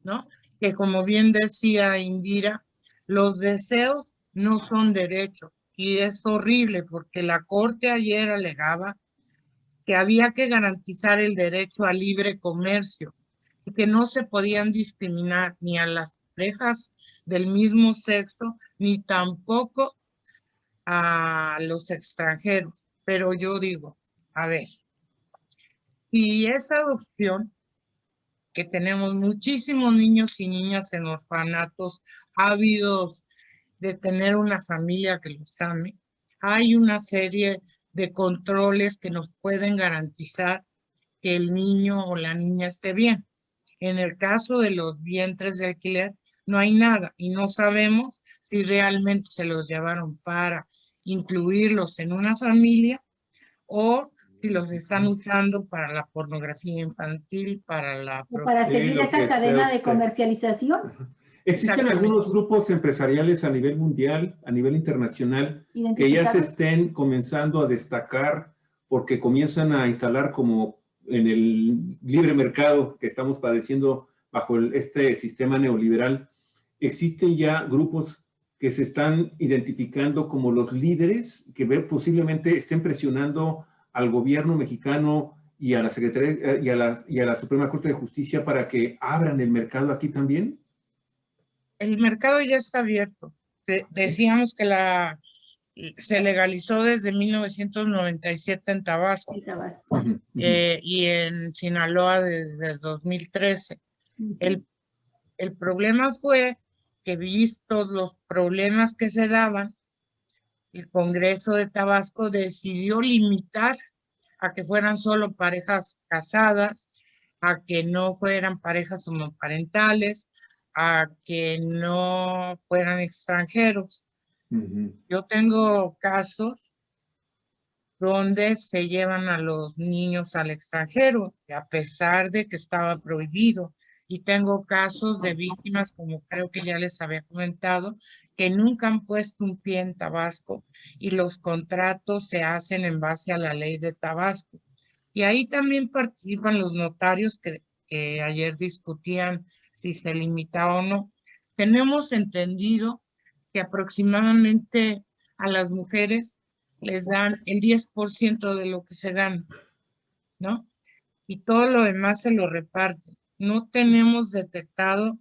¿no? Que como bien decía Indira, los deseos no son derechos y es horrible porque la Corte ayer alegaba que había que garantizar el derecho al libre comercio y que no se podían discriminar ni a las parejas del mismo sexo ni tampoco a los extranjeros. Pero yo digo, a ver, si esa adopción, que tenemos muchísimos niños y niñas en orfanatos ávidos de tener una familia que los ame, hay una serie de controles que nos pueden garantizar que el niño o la niña esté bien. En el caso de los vientres de alquiler, no hay nada y no sabemos si realmente se los llevaron para incluirlos en una familia o si los están usando para la pornografía infantil, para la para Sí, seguir lo esa que cadena sea de usted. comercialización. Existen algunos grupos empresariales a nivel mundial, a nivel internacional, que ya se estén comenzando a destacar porque comienzan a instalar como en el libre mercado que estamos padeciendo bajo este sistema neoliberal. Existen ya grupos que se están identificando como los líderes que posiblemente estén presionando al gobierno mexicano y a la Secretaría y a la Suprema Corte de Justicia para que abran el mercado aquí también. El mercado ya está abierto. Decíamos que se legalizó desde 1997 en Tabasco, y en Sinaloa desde el 2013. El problema fue que, vistos los problemas que se daban, el Congreso de Tabasco decidió limitar a que fueran solo parejas casadas, a que no fueran parejas homoparentales, a que no fueran extranjeros. Yo tengo casos donde se llevan a los niños al extranjero, a pesar de que estaba prohibido. Y tengo casos de víctimas, como creo que ya les había comentado, que nunca han puesto un pie en Tabasco y los contratos se hacen en base a la ley de Tabasco. Y ahí también participan los notarios que ayer discutían si se limitaba o no. Tenemos entendido que aproximadamente a las mujeres les dan el 10% de lo que se gana, ¿no? Y todo lo demás se lo reparten. No tenemos detectado,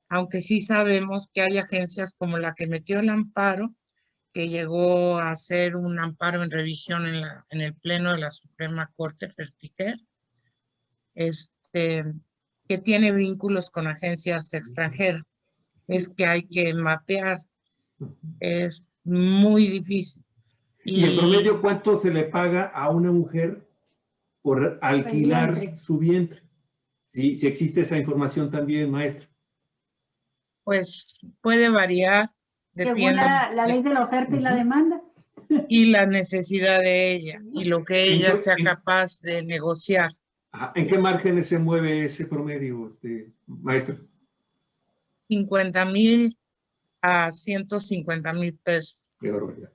aunque sí sabemos que hay agencias como la que metió el amparo, que llegó a hacer un amparo en revisión en el Pleno de la Suprema Corte, Fertiker, que tiene vínculos con agencias extranjeras. Es que hay que mapear, es muy difícil. Y en promedio, ¿cuánto se le paga a una mujer por alquilar su vientre? Sí, si existe esa información también, maestra. Pues puede variar. Según la ley de la oferta y la demanda. Y la necesidad de ella y lo que ella sea capaz de negociar. ¿En qué márgenes se mueve ese promedio, maestra? 50,000 a 150,000 pesos. Qué barbaridad.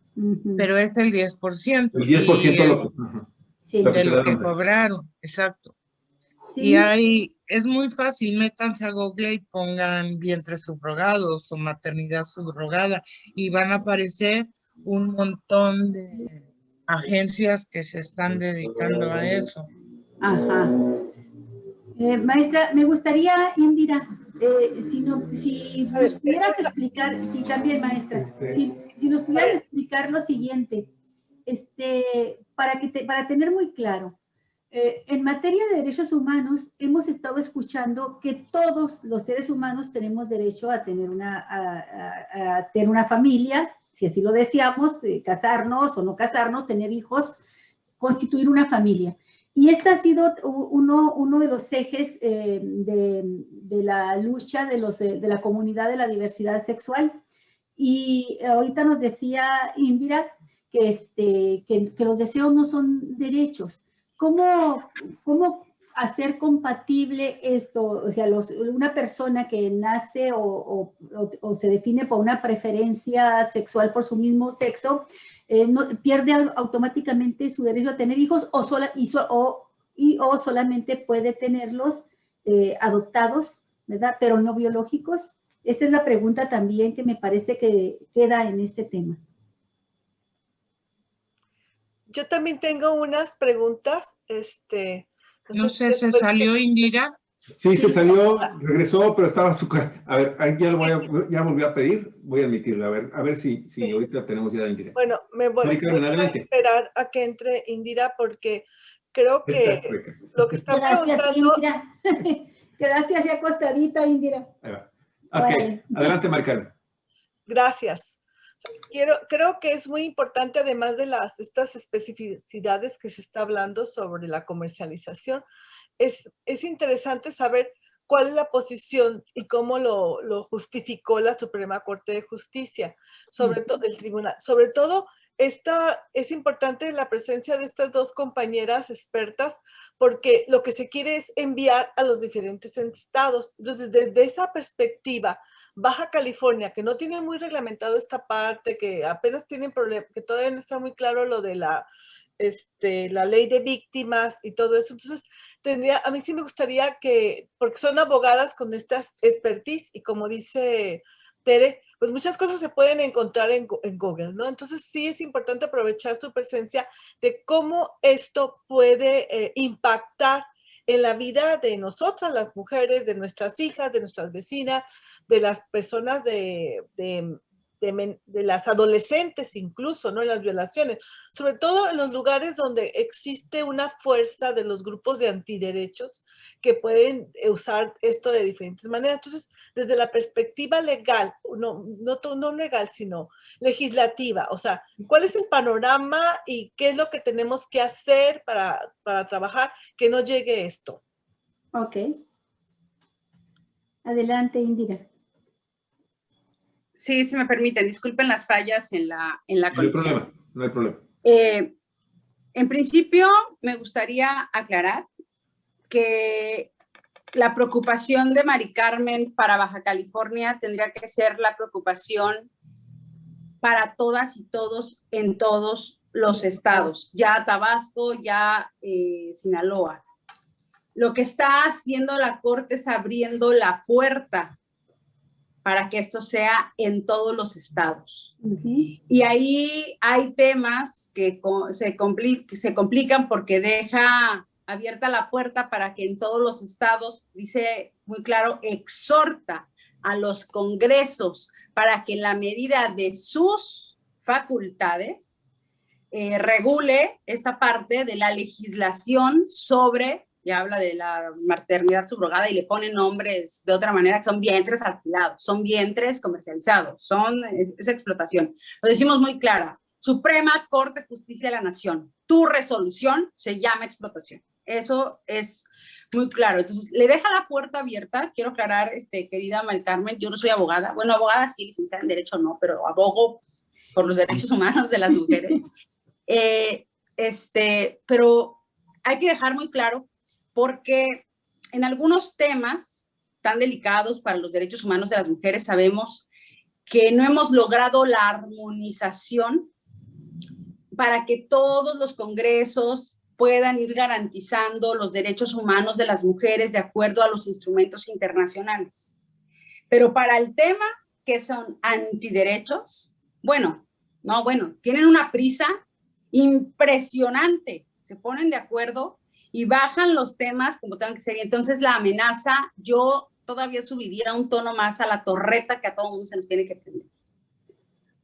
Pero es el 10%. El 10% de lo que cobraron, exacto. Sí. Y es muy fácil, métanse a Google y pongan vientres subrogados o maternidad subrogada y van a aparecer un montón de agencias que se están dedicando a eso. Ajá. Maestra, me gustaría, Indira, si nos pudieras explicar, y también maestra, si nos pudieras explicar lo siguiente, para tener muy claro, en materia de derechos humanos, hemos estado escuchando que todos los seres humanos tenemos derecho a tener una familia, si así lo deseamos, casarnos o no casarnos, tener hijos, constituir una familia. Y este ha sido uno de los ejes de la lucha de la comunidad de la diversidad sexual. Y ahorita nos decía Indira que los deseos no son derechos. ¿Cómo hacer compatible esto? O sea, una persona que nace o se define por una preferencia sexual por su mismo sexo, pierde automáticamente su derecho a tener hijos o solamente puede tenerlos adoptados, ¿verdad? Pero no biológicos. Esa es la pregunta también que me parece que queda en este tema. Yo también tengo unas preguntas. No sé, ¿se salió Indira? Sí, se salió, regresó, pero estaba su... A ver, ahí ya volví a pedir, voy a admitirlo, a ver si ahorita tenemos ya la Indira. Bueno, voy a esperar a que entre Indira porque creo que lo que está preguntando... Quedaste así acostadita, Indira. Ahí va. Ok, adelante, Maricarmen. Gracias. Creo que es muy importante, además de estas especificidades que se está hablando sobre la comercialización, es interesante saber cuál es la posición y cómo lo justificó la Suprema Corte de Justicia, sobre todo el tribunal. Sobre todo, es importante la presencia de estas dos compañeras expertas, porque lo que se quiere es enviar a los diferentes estados. Entonces, desde esa perspectiva, Baja California, que no tiene muy reglamentado esta parte, que apenas tienen problemas, que todavía no está muy claro lo de la ley de víctimas y todo eso. Entonces, a mí sí me gustaría porque son abogadas con esta expertise y como dice Tere, pues muchas cosas se pueden encontrar en Google, ¿no? Entonces sí es importante aprovechar su presencia de cómo esto puede impactar en la vida de nosotras, las mujeres, de nuestras hijas, de nuestras vecinas, de las personas de las adolescentes incluso, ¿no? En las violaciones, sobre todo en los lugares donde existe una fuerza de los grupos de antiderechos que pueden usar esto de diferentes maneras. Entonces, desde la perspectiva legal, no legal, sino legislativa, o sea, ¿cuál es el panorama y qué es lo que tenemos que hacer para trabajar que no llegue esto? Ok. Adelante, Indira. Sí, si me permiten, disculpen las fallas en la conexión. No hay problema. En principio, me gustaría aclarar que la preocupación de Maricarmen para Baja California tendría que ser la preocupación para todas y todos en todos los estados, ya Tabasco, ya Sinaloa. Lo que está haciendo la Corte es abriendo la puerta para que esto sea en todos los estados. Y ahí hay temas que se complican porque deja abierta la puerta para que en todos los estados, dice muy claro, exhorta a los congresos para que en la medida de sus facultades regule esta parte de la legislación sobre, ya habla de la maternidad subrogada y le pone nombres de otra manera, que son vientres alquilados, son vientres comercializados, es explotación. Lo decimos muy clara, Suprema Corte de Justicia de la Nación, tu resolución se llama explotación. Eso es muy claro. Entonces, le deja la puerta abierta. Quiero aclarar, querida Maricarmen, yo no soy abogada. Bueno, abogada sí, licenciada en Derecho no, pero abogo por los derechos humanos de las mujeres. Pero hay que dejar muy claro porque en algunos temas tan delicados para los derechos humanos de las mujeres sabemos que no hemos logrado la armonización para que todos los congresos puedan ir garantizando los derechos humanos de las mujeres de acuerdo a los instrumentos internacionales. Pero para el tema que son antiderechos, bueno, No, bueno, tienen una prisa impresionante. Se ponen de acuerdo y bajan los temas como tengan que ser. Y entonces la amenaza, yo todavía subiría un tono más a la torreta que a todo mundo se nos tiene que prender.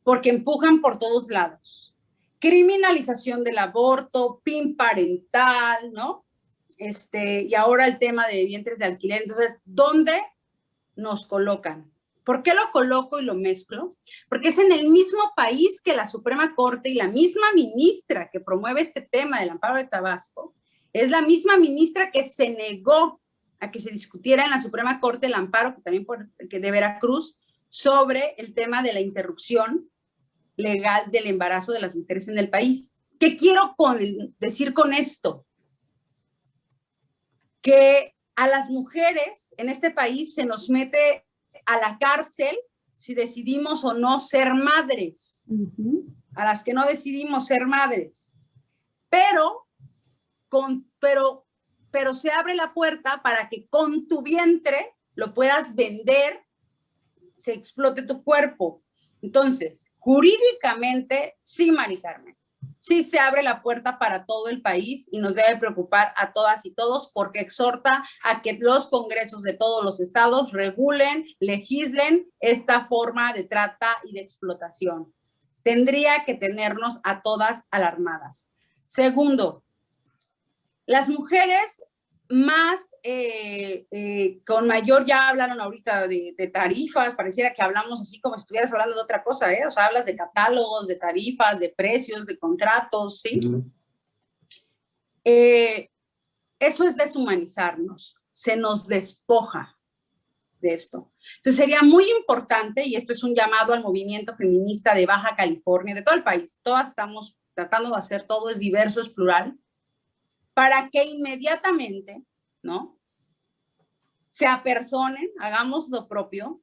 Porque empujan por todos lados. Criminalización del aborto, PIN parental, ¿no? Y ahora el tema de vientres de alquiler. Entonces, ¿dónde nos colocan? ¿Por qué lo coloco y lo mezclo? Porque es en el mismo país que la Suprema Corte y la misma ministra que promueve este tema del amparo de Tabasco, es la misma ministra que se negó a que se discutiera en la Suprema Corte el amparo, que también de Veracruz, sobre el tema de la interrupción legal del embarazo de las mujeres en el país. ¿Qué quiero decir con esto? Que a las mujeres en este país se nos mete a la cárcel si decidimos o no ser madres, a las que no decidimos ser madres, pero se abre la puerta para que con tu vientre lo puedas vender, se explote tu cuerpo. Entonces, jurídicamente, sí, Mari Carmen, sí se abre la puerta para todo el país y nos debe preocupar a todas y todos porque exhorta a que los congresos de todos los estados regulen, legislen esta forma de trata y de explotación. Tendría que tenernos a todas alarmadas. Segundo, las mujeres más, con mayor, ya hablaron ahorita de tarifas, pareciera que hablamos así como si estuvieras hablando de otra cosa, ¿eh? O sea, hablas de catálogos, de tarifas, de precios, de contratos, ¿sí? Eso es deshumanizarnos, se nos despoja de esto. Entonces sería muy importante, y esto es un llamado al movimiento feminista de Baja California, de todo el país, todas estamos tratando de hacer, todo es diverso, es plural, para que inmediatamente, ¿no?, se apersonen, hagamos lo propio,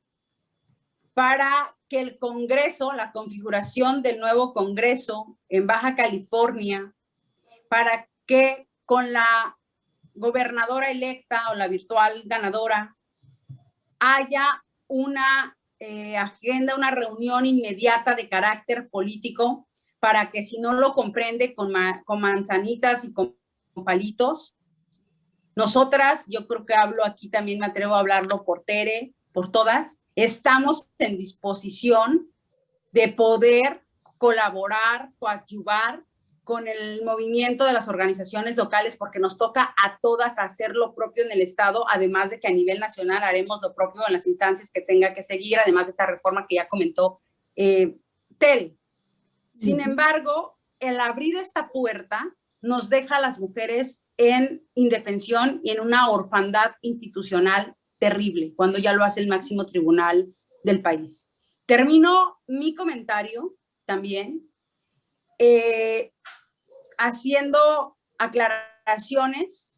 para que el Congreso, la configuración del nuevo Congreso en Baja California, para que con la gobernadora electa o la virtual ganadora haya una agenda, una reunión inmediata de carácter político, para que si no lo comprende con manzanitas y con palitos, nosotras, yo creo que hablo aquí también, me atrevo a hablarlo por Tere, por todas, estamos en disposición de poder colaborar, coadyuvar con el movimiento de las organizaciones locales, porque nos toca a todas hacer lo propio en el Estado, además de que a nivel nacional haremos lo propio en las instancias que tenga que seguir, además de esta reforma que ya comentó Tere. Sin embargo, el abrir esta puerta nos deja a las mujeres en indefensión y en una orfandad institucional terrible, cuando ya lo hace el máximo tribunal del país. Termino mi comentario también haciendo aclaraciones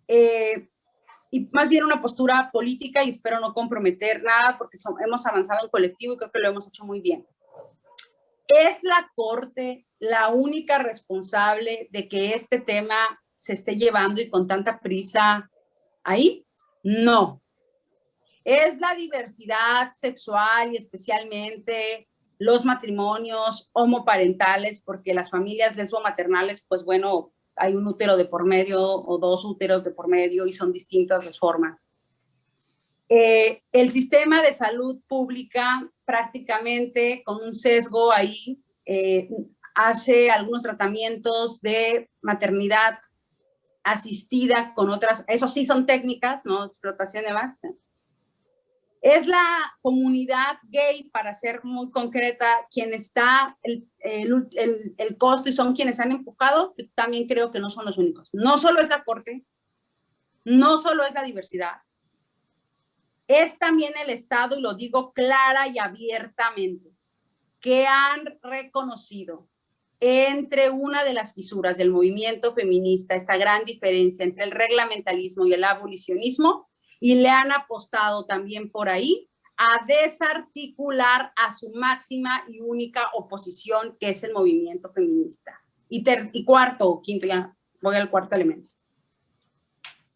y más bien una postura política, y espero no comprometer nada porque hemos avanzado en colectivo y creo que lo hemos hecho muy bien. ¿Es la Corte la única responsable de que este tema se esté llevando y con tanta prisa ahí? No. Es la diversidad sexual y especialmente los matrimonios homoparentales, porque las familias lesbomaternales, pues bueno, hay un útero de por medio o dos úteros de por medio y son distintas las formas. El sistema de salud pública prácticamente con un sesgo ahí hace algunos tratamientos de maternidad asistida con otras, eso sí son técnicas, ¿no? Explotación de base. Es la comunidad gay, para ser muy concreta, quien está el costo y son quienes han empujado. Yo también creo que no son los únicos. No solo es la Corte, no solo es la diversidad, es también el Estado, y lo digo clara y abiertamente, que han reconocido entre una de las fisuras del movimiento feminista esta gran diferencia entre el reglamentalismo y el abolicionismo, y le han apostado también por ahí a desarticular a su máxima y única oposición, que es el movimiento feminista. Y cuarto o quinto, ya voy al cuarto elemento,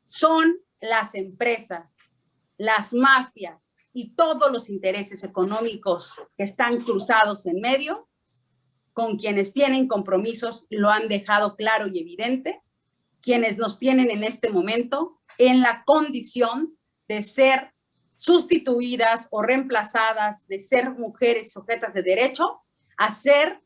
son las empresas, las mafias y todos los intereses económicos que están cruzados en medio con quienes tienen compromisos y lo han dejado claro y evidente, quienes nos tienen en este momento en la condición de ser sustituidas o reemplazadas, de ser mujeres sujetas de derecho, a ser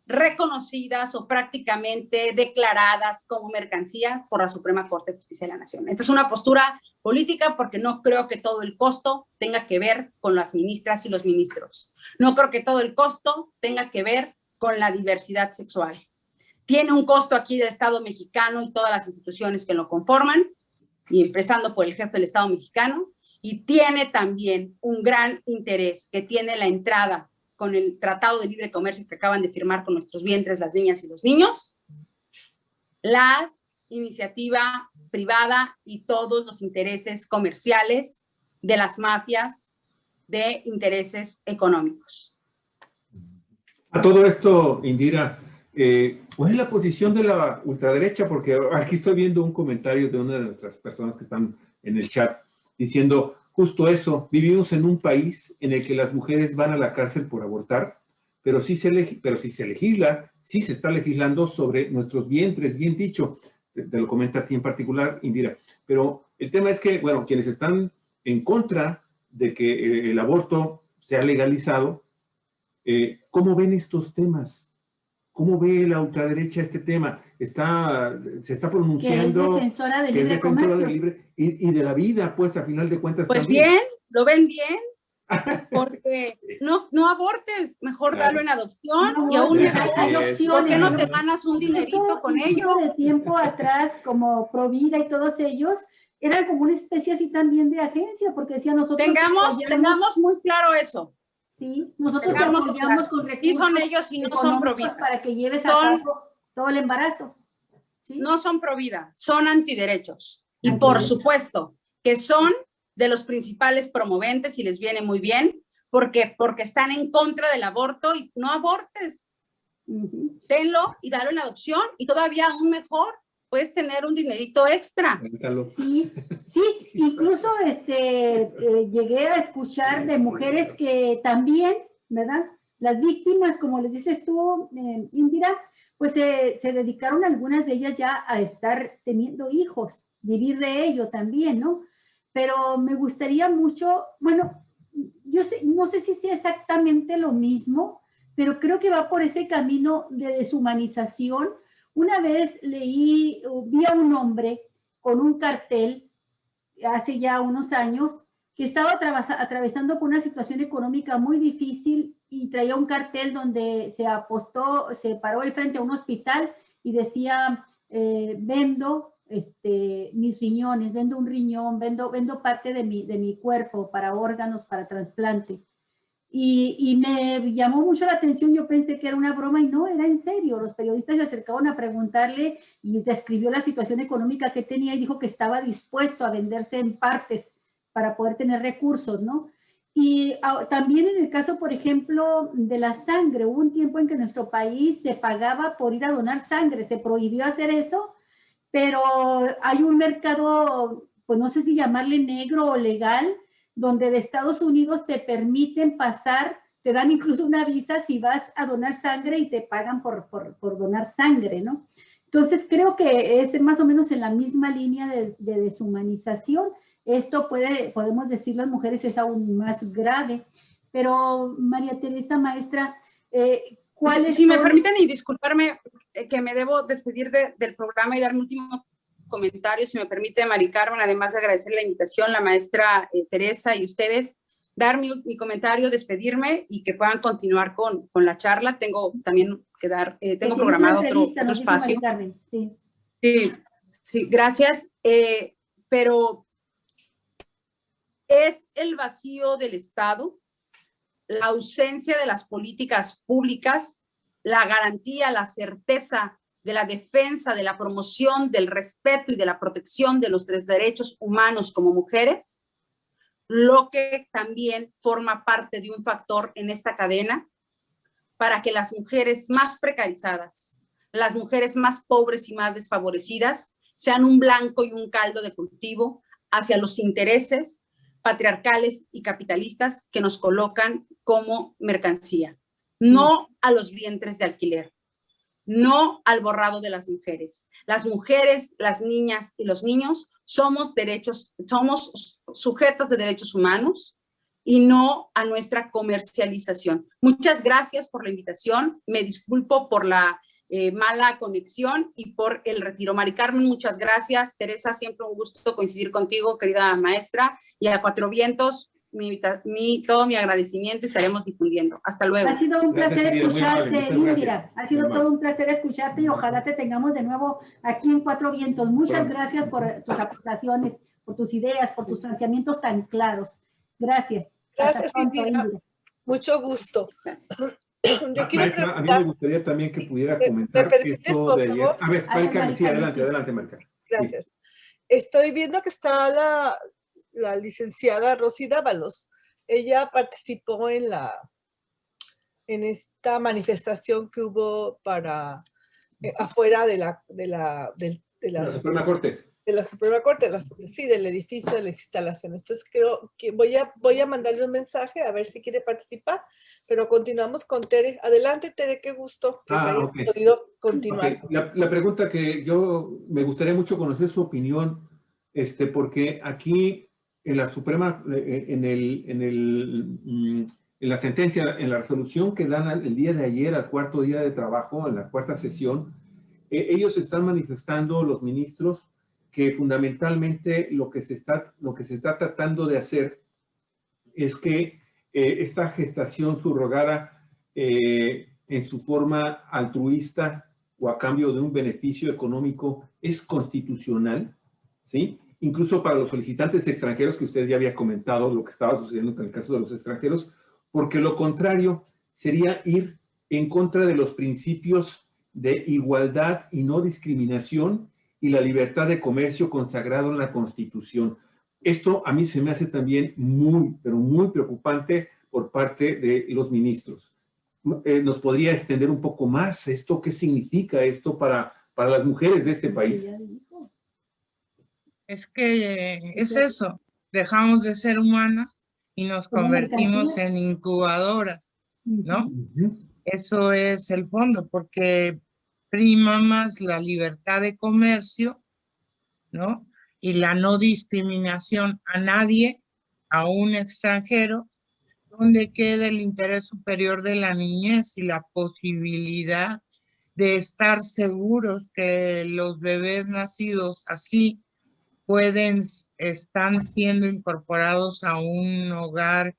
reconocidas o prácticamente declaradas como mercancía por la Suprema Corte de Justicia de la Nación. Esta es una postura política porque no creo que todo el costo tenga que ver con las ministras y los ministros. No creo que todo el costo tenga que ver con la diversidad sexual. Tiene un costo aquí del Estado mexicano y todas las instituciones que lo conforman, y empezando por el jefe del Estado mexicano, y tiene también un gran interés que tiene la entrada con el Tratado de Libre Comercio que acaban de firmar con nuestros vientres, las niñas y los niños, la iniciativa privada y todos los intereses comerciales de las mafias de intereses económicos. A todo esto, Indira, ¿cuál es la posición de la ultraderecha? Porque aquí estoy viendo un comentario de una de nuestras personas que están en el chat diciendo justo eso: vivimos en un país en el que las mujeres van a la cárcel por abortar, pero si se legisla, sí se está legislando sobre nuestros vientres, bien dicho, te lo comenta a ti en particular, Indira. Pero el tema es que, bueno, quienes están en contra de que el aborto sea legalizado, ¿cómo ven estos temas? ¿Cómo ve la ultraderecha este tema? Se está pronunciando... Que es defensora del libre libre comercio. Y de la vida, pues, a final de cuentas. Pues también. bien, lo ven bien, porque no abortes, mejor Claro. darlo en adopción, No, y aún hay mejor, opciones, ¿por qué no te claro. ganas un dinerito con Incluso ello? de tiempo atrás, como Provida y todos ellos, eran como una especie así también de agencia, porque decían nosotros Tengamos muy claro eso. sí, nosotros te tengamos apoyamos claro. con Sí recursos son ellos y no son económicos Provida. para que lleves a Son- cabo todo el embarazo. ¿Sí? No son Provida, son antiderechos. Y Antiderechos. por supuesto que son de los principales promoventes, y les viene muy bien, porque están en contra del aborto. Y no abortes, tenlo y dalo en adopción, y todavía aún mejor, puedes tener un dinerito extra. Cuéntalo. Sí, incluso llegué a escuchar de mujeres que también, ¿verdad? Las víctimas, como les dices tú, Indira, pues se dedicaron algunas de ellas ya a estar teniendo hijos, vivir de ello también, ¿no? Pero me gustaría mucho, bueno, no sé si sea exactamente lo mismo, pero creo que va por ese camino de deshumanización. Una vez vi a un hombre con un cartel hace ya unos años que estaba atravesando por una situación económica muy difícil y traía un cartel donde se paró él frente a un hospital y decía, vendo mis riñones, vendo un riñón, vendo parte de mi cuerpo para órganos, para trasplante. Y me llamó mucho la atención, yo pensé que era una broma y no, era en serio. Los periodistas se acercaban a preguntarle y describió la situación económica que tenía y dijo que estaba dispuesto a venderse en partes para poder tener recursos, ¿no? Y también en el caso, por ejemplo, de la sangre, hubo un tiempo en que en nuestro país se pagaba por ir a donar sangre, se prohibió hacer eso, pero hay un mercado, pues no sé si llamarle negro o legal, donde de Estados Unidos te permiten pasar, te dan incluso una visa si vas a donar sangre y te pagan por donar sangre, ¿no? Entonces creo que es más o menos en la misma línea de deshumanización. Esto podemos decir las mujeres es aún más grave. Pero María Teresa, maestra, ¿cuáles Si me son? permiten, y disculparme que me debo despedir del programa y dar mi último comentario, si me permite, Mari Carmen, además de agradecer la invitación, la maestra Teresa y ustedes, dar mi comentario, despedirme y que puedan continuar con la charla. Tengo también que dar, tengo programado otro espacio. Sí. Sí, gracias. Pero es el vacío del Estado, la ausencia de las políticas públicas, la garantía, la certeza de la defensa, de la promoción, del respeto y de la protección de los derechos humanos como mujeres, lo que también forma parte de un factor en esta cadena para que las mujeres más precarizadas, las mujeres más pobres y más desfavorecidas, sean un blanco y un caldo de cultivo hacia los intereses patriarcales y capitalistas que nos colocan como mercancía. no a los vientres de alquiler, no al borrado de las mujeres. Las mujeres, las niñas y los niños somos sujetos de derechos humanos y no a nuestra comercialización. Muchas gracias por la invitación. Me disculpo por la mala conexión y por el retiro. Mari Carmen, muchas gracias. Teresa, siempre un gusto coincidir contigo, querida maestra. Y a Cuatro Vientos, todo mi agradecimiento y estaremos difundiendo. Hasta luego. Ha sido un placer escucharte, Indira. Gracias. Ha sido todo un placer escucharte y ojalá te tengamos de nuevo aquí en Cuatro Vientos. Muchas gracias por tus aportaciones, por tus ideas, por tus planteamientos tan claros. Gracias. Gracias, pronto, Indira. Mucho gusto. Yo quiero Maestra, a mí me gustaría también que pudiera comentar esto de ayer. A ver, Maricarmen, sí, adelante, Maricarmen. Gracias. Sí. Estoy viendo que está la licenciada Rosy Dávalos. Ella participó en esta manifestación que hubo afuera de la Suprema Corte. De la Suprema Corte, sí, del edificio, de las instalaciones. Entonces creo que voy a mandarle un mensaje a ver si quiere participar, pero continuamos con Tere. Adelante, Tere, qué gusto que te haya podido continuar. Okay. La pregunta que me gustaría mucho conocer su opinión, porque aquí en la Suprema, en la sentencia, en la resolución que dan el día de ayer, al cuarto día de trabajo, en la cuarta sesión, ellos están manifestando, los ministros, que fundamentalmente lo que se está tratando de hacer es que esta gestación subrogada en su forma altruista o a cambio de un beneficio económico es constitucional, ¿sí? Incluso para los solicitantes extranjeros, que usted ya había comentado lo que estaba sucediendo en el caso de los extranjeros, porque lo contrario sería ir en contra de los principios de igualdad y no discriminación y la libertad de comercio consagrado en la Constitución. Esto a mí se me hace también muy, pero muy preocupante por parte de los ministros. ¿Nos podría extender un poco más esto? ¿Qué significa esto para las mujeres de este país? Es que es eso, dejamos de ser humanas y nos convertimos en incubadoras, ¿no? Eso es el fondo, porque prima más la libertad de comercio, ¿no? Y la no discriminación a nadie, a un extranjero, donde queda el interés superior de la niñez y la posibilidad de estar seguros que los bebés nacidos así están siendo incorporados a un hogar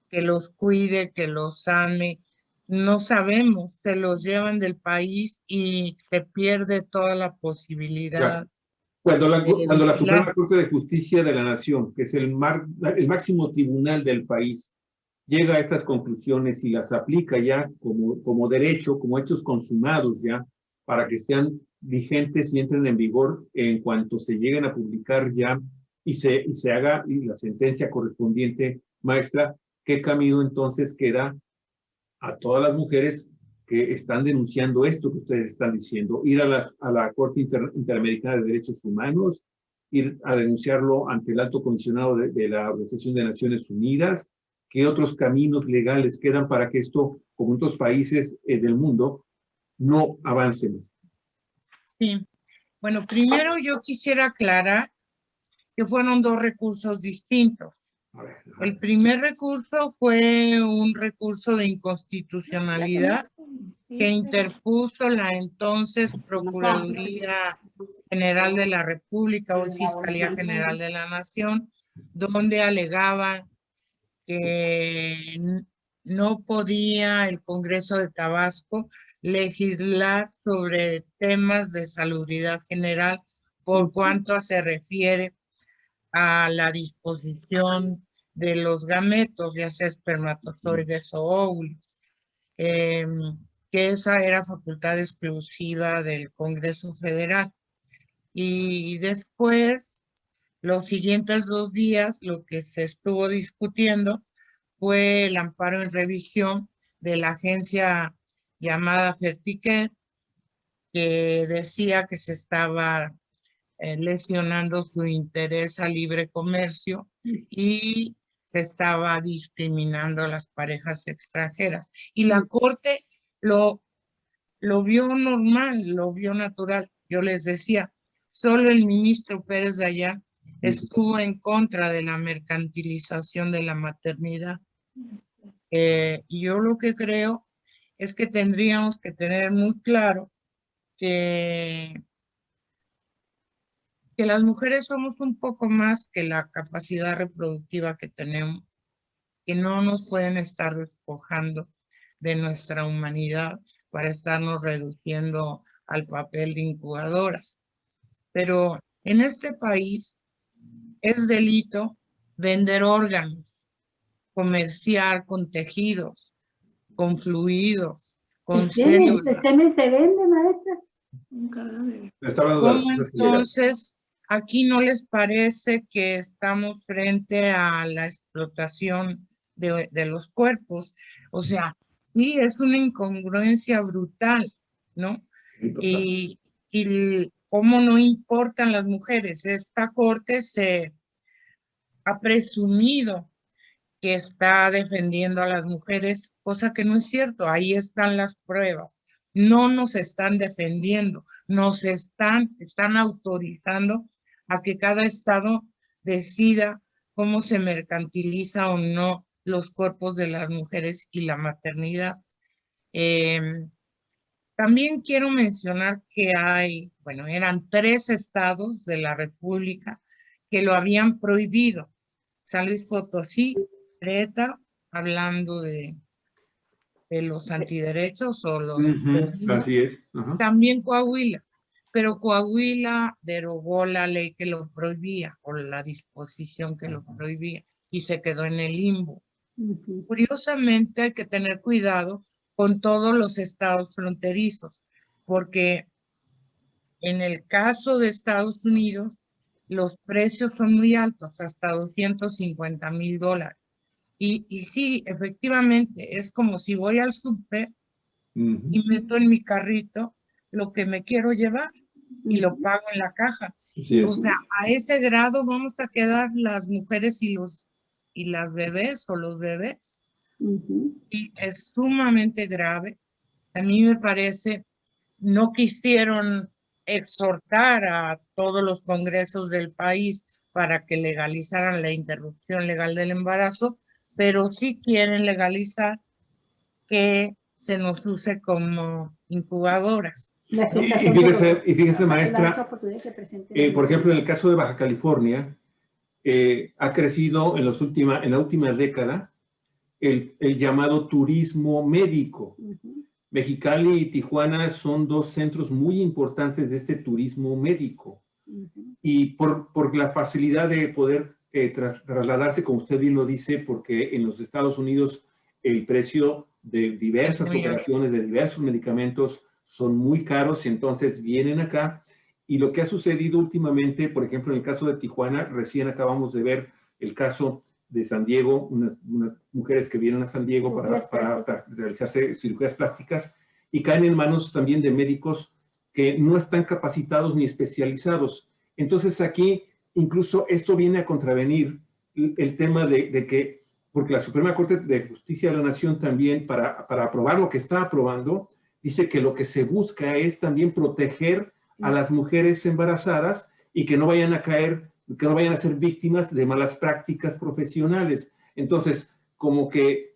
que los cuide, que los ame. No sabemos, se los llevan del país y se pierde toda la posibilidad. Cuando la Suprema Corte de Justicia de la Nación, que es el máximo tribunal del país, llega a estas conclusiones y las aplica ya como derecho, como hechos consumados ya, para que sean vigentes y entren en vigor en cuanto se lleguen a publicar ya y se haga la sentencia correspondiente, maestra, ¿qué camino entonces queda a todas las mujeres que están denunciando esto que ustedes están diciendo? Ir a la Corte Interamericana de Derechos Humanos, ir a denunciarlo ante el Alto Comisionado de la Organización de Naciones Unidas. ¿Qué otros caminos legales quedan para que esto, como en otros países del mundo, no avance más? Sí. Bueno, primero yo quisiera aclarar que fueron dos recursos distintos. El primer recurso fue un recurso de inconstitucionalidad que interpuso la entonces Procuraduría General de la República o Fiscalía General de la Nación, donde alegaban que no podía el Congreso de Tabasco legislar sobre temas de salubridad general por cuanto se refiere a la disposición de los gametos, ya sea espermatozoides o óvulos, que esa era facultad exclusiva del Congreso Federal. Y después, los siguientes 2 días, lo que se estuvo discutiendo fue el amparo en revisión de la agencia llamada Ferticare, que decía que se estaba lesionando su interés a libre comercio y se estaba discriminando a las parejas extranjeras. Y la Corte lo vio normal, lo vio natural. Yo les decía, solo el ministro Pérez Dayán estuvo en contra de la mercantilización de la maternidad. Yo lo que creo es que tendríamos que tener muy claro que las mujeres somos un poco más que la capacidad reproductiva que tenemos, que no nos pueden estar despojando de nuestra humanidad para estarnos reduciendo al papel de incubadoras. Pero en este país es delito vender órganos, comerciar con tejidos, con fluidos, con células. ¿El semen se vende, maestra? Un cadáver. ¿Cómo entonces aquí no les parece que estamos frente a la explotación de los cuerpos? O sea, sí, es una incongruencia brutal, ¿no? Y cómo no importan las mujeres. Esta corte se ha presumido que está defendiendo a las mujeres, cosa que no es cierto. Ahí están las pruebas. No nos están defendiendo, nos están autorizando a que cada estado decida cómo se mercantiliza o no los cuerpos de las mujeres y la maternidad. También quiero mencionar que eran 3 estados de la República que lo habían prohibido. San Luis Potosí, Querétaro, hablando de los antiderechos o los así es. También Coahuila, pero Coahuila derogó la ley que lo prohibía o la disposición que lo prohibía y se quedó en el limbo. Curiosamente hay que tener cuidado con todos los estados fronterizos, porque en el caso de Estados Unidos los precios son muy altos, hasta $250,000. Y sí, efectivamente, es como si voy al súper y meto en mi carrito lo que me quiero llevar y lo pago en la caja. O sea, a ese grado vamos a quedar las mujeres y las bebés o los bebés. Y es sumamente grave. A mí me parece, no quisieron exhortar a todos los congresos del país para que legalizaran la interrupción legal del embarazo, pero sí quieren legalizar que se nos use como incubadoras. Y fíjese, maestra, por ejemplo, en el caso de Baja California, ha crecido en la última década el llamado turismo médico. Mexicali y Tijuana son 2 centros muy importantes de este turismo médico. Y por la facilidad de poder trasladarse, como usted bien lo dice, porque en los Estados Unidos el precio de diversas operaciones, de diversos medicamentos son muy caros, y entonces vienen acá. Y lo que ha sucedido últimamente, por ejemplo, en el caso de Tijuana, recién acabamos de ver el caso de San Diego, unas mujeres que vienen a San Diego para realizarse cirugías plásticas y caen en manos también de médicos que no están capacitados ni especializados. Entonces aquí incluso esto viene a contravenir el tema de que, porque la Suprema Corte de Justicia de la Nación también, para aprobar lo que está aprobando, dice que lo que se busca es también proteger a las mujeres embarazadas y que no vayan a caer, que no vayan a ser víctimas de malas prácticas profesionales. Entonces, como que,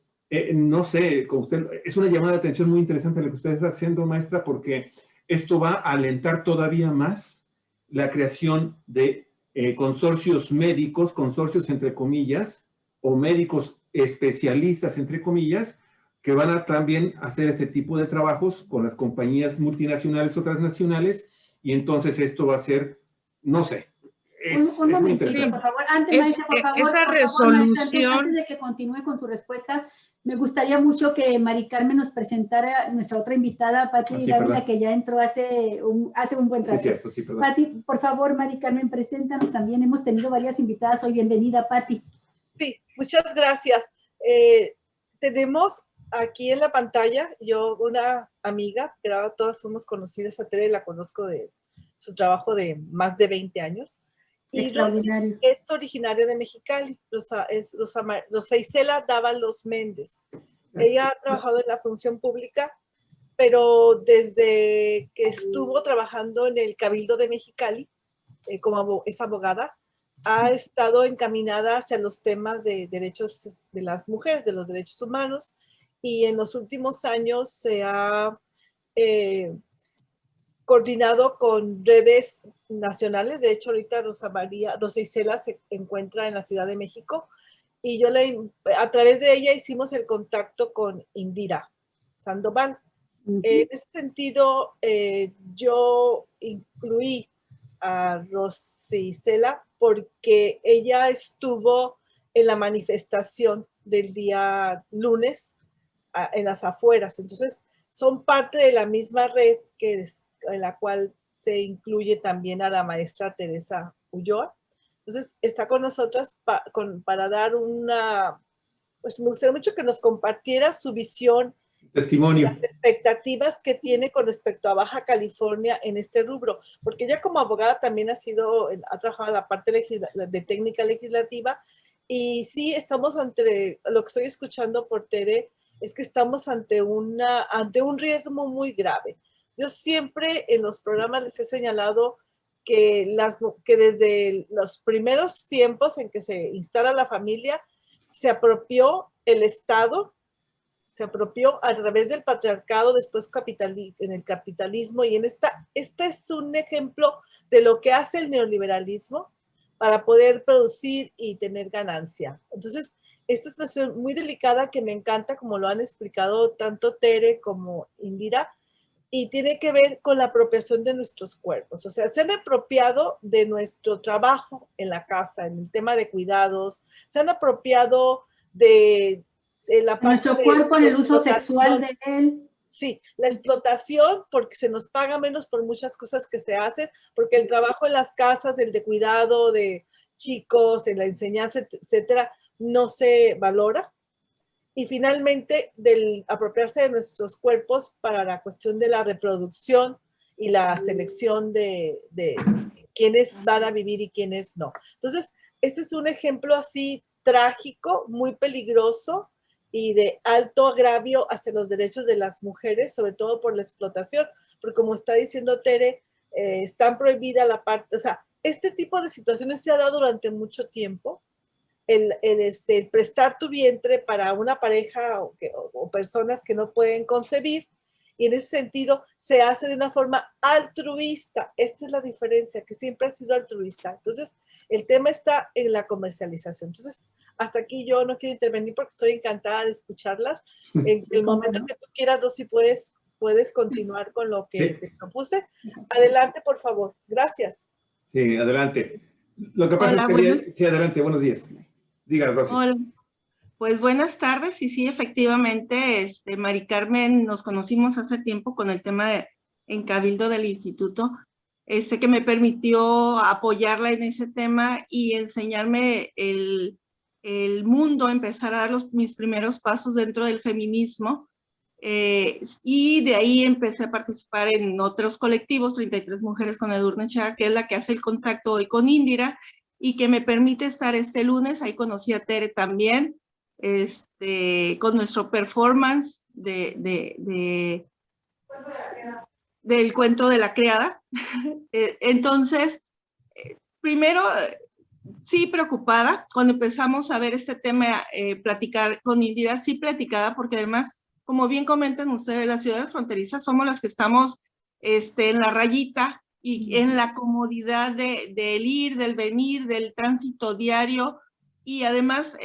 no sé, como usted, es una llamada de atención muy interesante lo que usted está haciendo, maestra, porque esto va a alentar todavía más la creación de consorcios médicos, consorcios entre comillas, o médicos especialistas entre comillas, que van a también hacer este tipo de trabajos con las compañías multinacionales o transnacionales, y entonces esto va a ser, no sé, un momentito, por favor. Esa resolución... Antes de que continúe con su respuesta, me gustaría mucho que Mari Carmen nos presentara nuestra otra invitada, Pati Dávila, que ya entró hace un buen rato. Sí, cierto, sí, perdón. Pati, por favor, Mari Carmen, preséntanos también. Hemos tenido varias invitadas hoy. Bienvenida, Pati. Sí, muchas gracias. Tenemos aquí en la pantalla, yo una amiga, que ahora todas somos conocidas, a Tere la conozco de su trabajo de más de 20 años, Y Rosy es originaria de Mexicali. Rosa Isela Dávalos Méndez. Ella ha trabajado en la función pública, pero desde que estuvo trabajando en el Cabildo de Mexicali, como es abogada, ha estado encaminada hacia los temas de derechos de las mujeres, de los derechos humanos, y en los últimos años se ha coordinado con redes nacionales. De hecho, ahorita Rosa Isela se encuentra en la Ciudad de México, y a través de ella hicimos el contacto con Indira Sandoval. En ese sentido, yo incluí a Rosa Isela porque ella estuvo en la manifestación del día lunes en las afueras. Entonces, son parte de la misma red en la cual se incluye también a la maestra Teresa Ulloa. Entonces, está con nosotras para dar pues me gustaría mucho que nos compartiera su visión, testimonio, las expectativas que tiene con respecto a Baja California en este rubro, porque ella como abogada también ha trabajado en la parte de técnica legislativa, y sí estamos ante, lo que estoy escuchando por Tere, es que estamos ante un riesgo muy grave. Yo siempre en los programas les he señalado que desde los primeros tiempos en que se instala la familia, se apropió el Estado, se apropió a través del patriarcado, después en el capitalismo, y este es un ejemplo de lo que hace el neoliberalismo para poder producir y tener ganancia. Entonces, esta es una situación muy delicada que me encanta, como lo han explicado tanto Tere como Indira, y tiene que ver con la apropiación de nuestros cuerpos. O sea, se han apropiado de nuestro trabajo en la casa, en el tema de cuidados, se han apropiado de la parte nuestro cuerpo, en el uso sexual de él. Sí, la explotación, porque se nos paga menos por muchas cosas que se hacen, porque el trabajo en las casas, el de cuidado de chicos, en la enseñanza, etcétera, no se valora. Y finalmente, del apropiarse de nuestros cuerpos para la cuestión de la reproducción y la selección de quiénes van a vivir y quiénes no. Entonces, este es un ejemplo así trágico, muy peligroso y de alto agravio hacia los derechos de las mujeres, sobre todo por la explotación, porque como está diciendo Tere, están prohibida la parte, o sea, este tipo de situaciones se ha dado durante mucho tiempo. El prestar tu vientre para una pareja o personas que no pueden concebir, y en ese sentido se hace de una forma altruista. Esta es la diferencia, que siempre ha sido altruista. Entonces, el tema está en la comercialización. Entonces, hasta aquí yo no quiero intervenir porque estoy encantada de escucharlas. En el momento que tú quieras, Rosy, puedes continuar con lo que te propuse. Adelante, por favor. Gracias. Sí, adelante. Lo que pasa es que... Sí, adelante. Buenos días. Diga, Rosy. Hola, pues buenas tardes, y sí, efectivamente, Mari Carmen, nos conocimos hace tiempo con el tema en Cabildo del Instituto, que me permitió apoyarla en ese tema y enseñarme el mundo, empezar a dar mis primeros pasos dentro del feminismo, y de ahí empecé a participar en otros colectivos, 33 Mujeres con Edurne Chá, que es la que hace el contacto hoy con Indira, y que me permite estar este lunes. Ahí conocí a Tere también, con nuestro performance del cuento de la criada. Entonces, primero, sí preocupada, cuando empezamos a ver este tema, platicar con Indira, sí platicada, porque además, como bien comentan ustedes, las ciudades fronterizas somos las que estamos en la rayita, y en la comodidad del ir, del venir, del tránsito diario, y además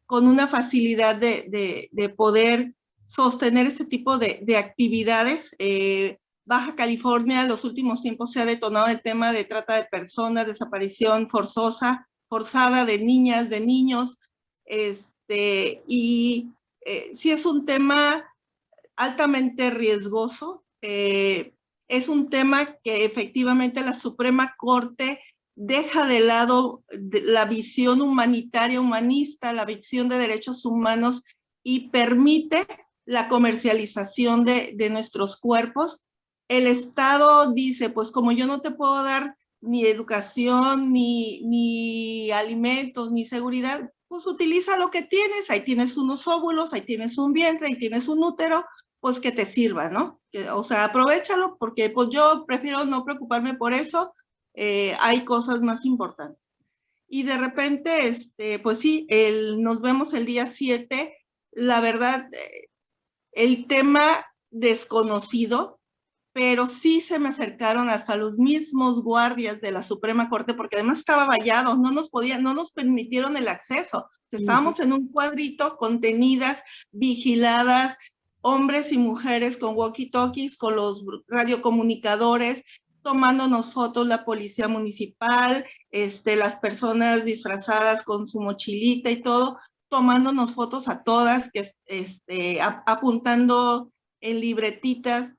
con una facilidad de poder sostener este tipo de actividades. Baja California, en los últimos tiempos se ha detonado el tema de trata de personas, desaparición forzada de niñas, de niños, y sí es un tema altamente riesgoso. Es un tema que efectivamente la Suprema Corte deja de lado la visión humanitaria, humanista, la visión de derechos humanos, y permite la comercialización de nuestros cuerpos. El Estado dice, pues como yo no te puedo dar ni educación, ni alimentos, ni seguridad, pues utiliza lo que tienes. Ahí tienes unos óvulos, ahí tienes un vientre, ahí tienes un útero, pues que te sirva, ¿no? O sea, aprovéchalo, porque pues yo prefiero no preocuparme por eso. Hay cosas más importantes. Y de repente, pues sí, nos vemos el día 7. La verdad, el tema desconocido, pero sí se me acercaron hasta los mismos guardias de la Suprema Corte, porque además estaba vallado, no nos permitieron el acceso. Estábamos en un cuadrito, contenidas, vigiladas, hombres y mujeres con walkie-talkies, con los radiocomunicadores, tomándonos fotos la policía municipal, las personas disfrazadas con su mochilita y todo, tomándonos fotos a todas, apuntando en libretitas,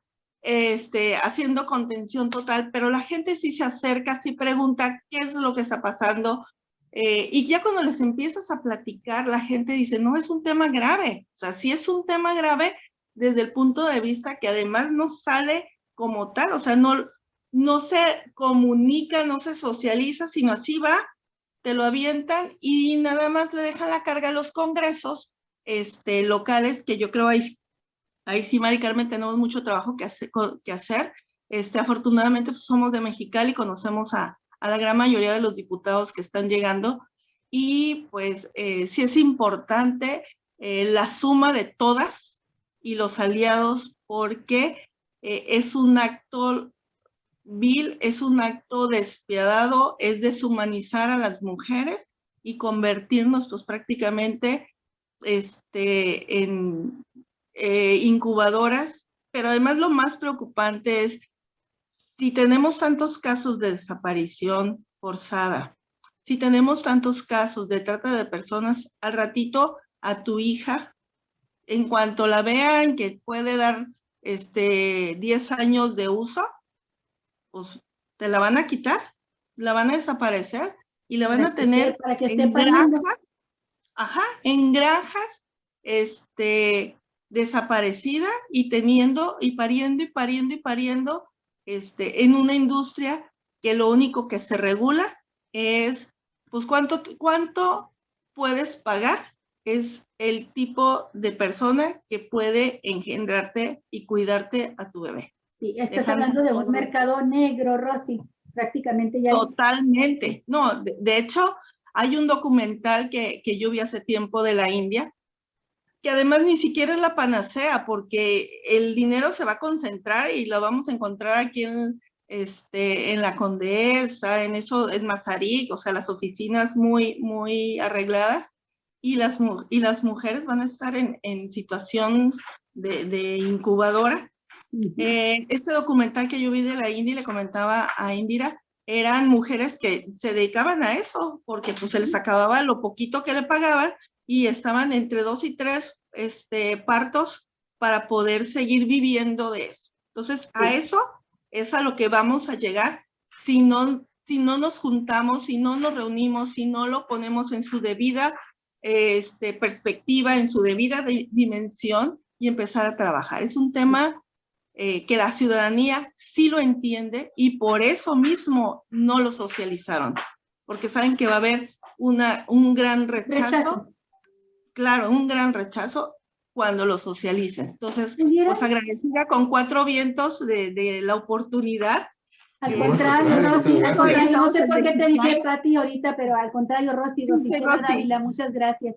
haciendo contención total, pero la gente sí se acerca, sí pregunta qué es lo que está pasando, y ya cuando les empiezas a platicar, la gente dice, no, es un tema grave. O sea, sí es un tema grave desde el punto de vista que además no sale como tal, o sea, no se comunica, no se socializa, sino así va, te lo avientan y nada más le dejan la carga a los congresos locales, que yo creo ahí sí, Mari Carmen, tenemos mucho trabajo que hacer. Afortunadamente pues, somos de Mexicali y conocemos a la gran mayoría de los diputados que están llegando, y pues sí es importante la suma de todas y los aliados, porque es un acto vil, es un acto despiadado, es deshumanizar a las mujeres y convertirnos pues prácticamente en incubadoras. Pero además lo más preocupante es, si tenemos tantos casos de desaparición forzada, si tenemos tantos casos de trata de personas, al ratito a tu hija, en cuanto la vean que puede dar 10 años de uso, pues te la van a quitar, la van a desaparecer y la van a tener en granjas, en granjas, desaparecida y teniendo y pariendo y pariendo y pariendo, en una industria que lo único que se regula es, pues, cuánto puedes pagar, es el tipo de persona que puede engendrarte y cuidarte a tu bebé. Sí, estás hablando de un mercado negro, Rosy, prácticamente ya. Totalmente. No, de hecho, hay un documental que yo vi hace tiempo de la India, que además ni siquiera es la panacea, porque el dinero se va a concentrar y lo vamos a encontrar aquí en la Condesa, en Mazarik, o sea, las oficinas muy, muy arregladas, y las mujeres van a estar en situación de incubadora. Este documental que yo vi de la India, y le comentaba a Indira, eran mujeres que se dedicaban a eso, porque pues se les acababa lo poquito que le pagaban, y estaban entre 2 y 3 partos para poder seguir viviendo de eso. Entonces, a eso es a lo que vamos a llegar si no nos juntamos, si no nos reunimos, si no lo ponemos en su debida perspectiva, en su debida dimensión, y empezar a trabajar. Es un tema que la ciudadanía sí lo entiende, y por eso mismo no lo socializaron, porque saben que va a haber un gran rechazo. Claro, un gran rechazo cuando lo socialicen. Entonces, pues agradecida con Cuatro Vientos de la oportunidad. Al contrario, Rosy, no sé por qué te dije Pati ahorita, pero al contrario, Rosy, Dávila, muchas gracias.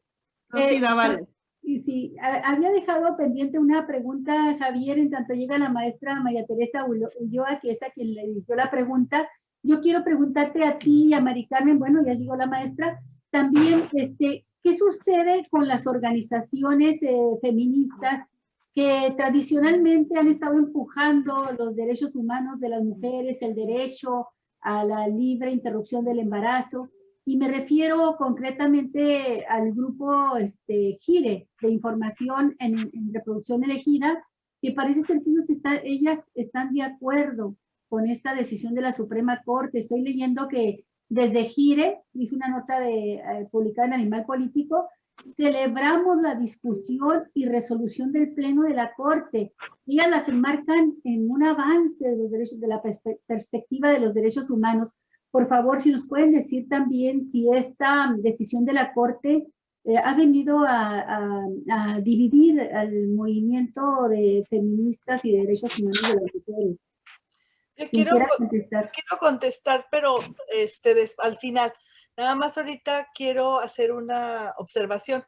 Rosy Dávila. Y sí, había dejado pendiente una pregunta, Javier, en tanto llega la maestra María Teresa Ulloa, que es a quien le dirigió la pregunta. Yo quiero preguntarte a ti y a Mari Carmen, bueno, ya llegó la maestra, también, ¿qué sucede con las organizaciones feministas que tradicionalmente han estado empujando los derechos humanos de las mujeres, el derecho a la libre interrupción del embarazo? Y me refiero concretamente al grupo GIRE, de información en reproducción elegida, que parece ser que ellas están de acuerdo con esta decisión de la Suprema Corte. Estoy leyendo que desde GIRE, hice una nota publicada en Animal Político, celebramos la discusión y resolución del Pleno de la Corte. Ellas las enmarcan en un avance de los derechos, de la perspectiva de los derechos humanos. Por favor, si nos pueden decir también si esta decisión de la Corte ha venido a dividir al movimiento de feministas y de derechos humanos de las mujeres. Yo Quiero contestar. quiero contestar, pero al final. Nada más ahorita quiero hacer una observación.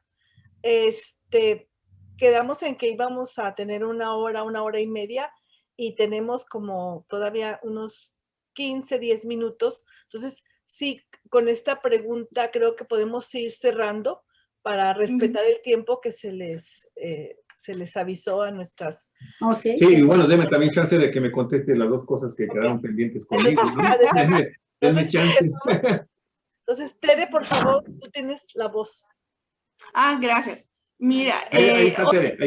Quedamos en que íbamos a tener una hora y media, y tenemos como todavía unos 15, 10 minutos. Entonces, sí, con esta pregunta creo que podemos ir cerrando para respetar el tiempo que se les avisó a nuestras... Okay. Sí, y bueno, deme también chance de que me conteste las dos cosas que quedaron pendientes conmigo, ¿no? Denme chance. Entonces, Tere, por favor, tú tienes la voz. Ah, gracias. Mira, Ahí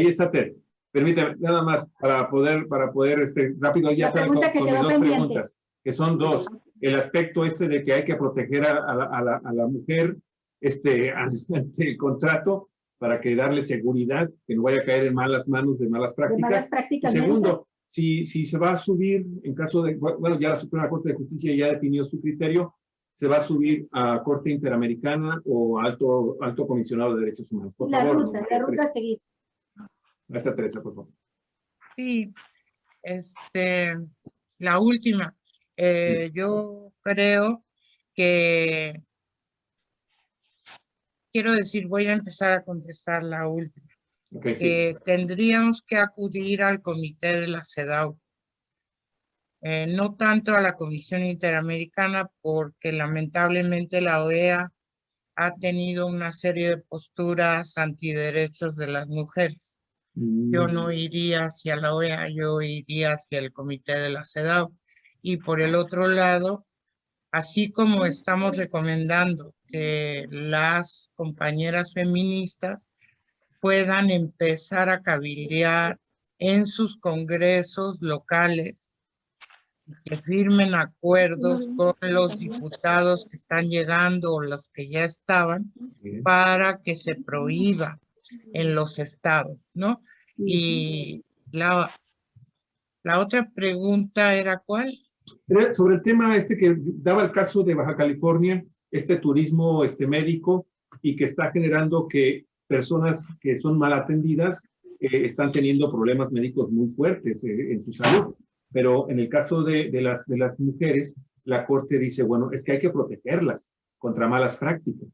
está Tere. Permítame, nada más, para poder rápido, ya saben, con mis dos preguntas, que son dos. El aspecto de que hay que proteger a la mujer ante el contrato, para que darle seguridad, que no vaya a caer en malas manos de malas prácticas. Y segundo, si se va a subir, en caso de, bueno, ya la Suprema Corte de Justicia ya definió su criterio, ¿se va a subir a Corte Interamericana o alto comisionado de derechos humanos? Por favor, la ruta a seguir. Ahí está Teresa, por favor. Sí, la última. Yo creo que, quiero decir, voy a empezar a contestar la última. Okay, que tendríamos que acudir al comité de la CEDAW. No tanto a la Comisión Interamericana, porque lamentablemente la OEA ha tenido una serie de posturas antiderechos de las mujeres. Yo no iría hacia la OEA, yo iría hacia el comité de la CEDAW. Y por el otro lado, así como estamos recomendando que las compañeras feministas puedan empezar a cabildear en sus congresos locales, que firmen acuerdos con los diputados que están llegando o los que ya estaban, para que se prohíba en los estados, ¿no? Y la otra pregunta era ¿cuál? Sobre el tema que daba el caso de Baja California, turismo médico, y que está generando que personas que son mal atendidas están teniendo problemas médicos muy fuertes en su salud. Pero en el caso de las mujeres, la Corte dice, bueno, es que hay que protegerlas contra malas prácticas.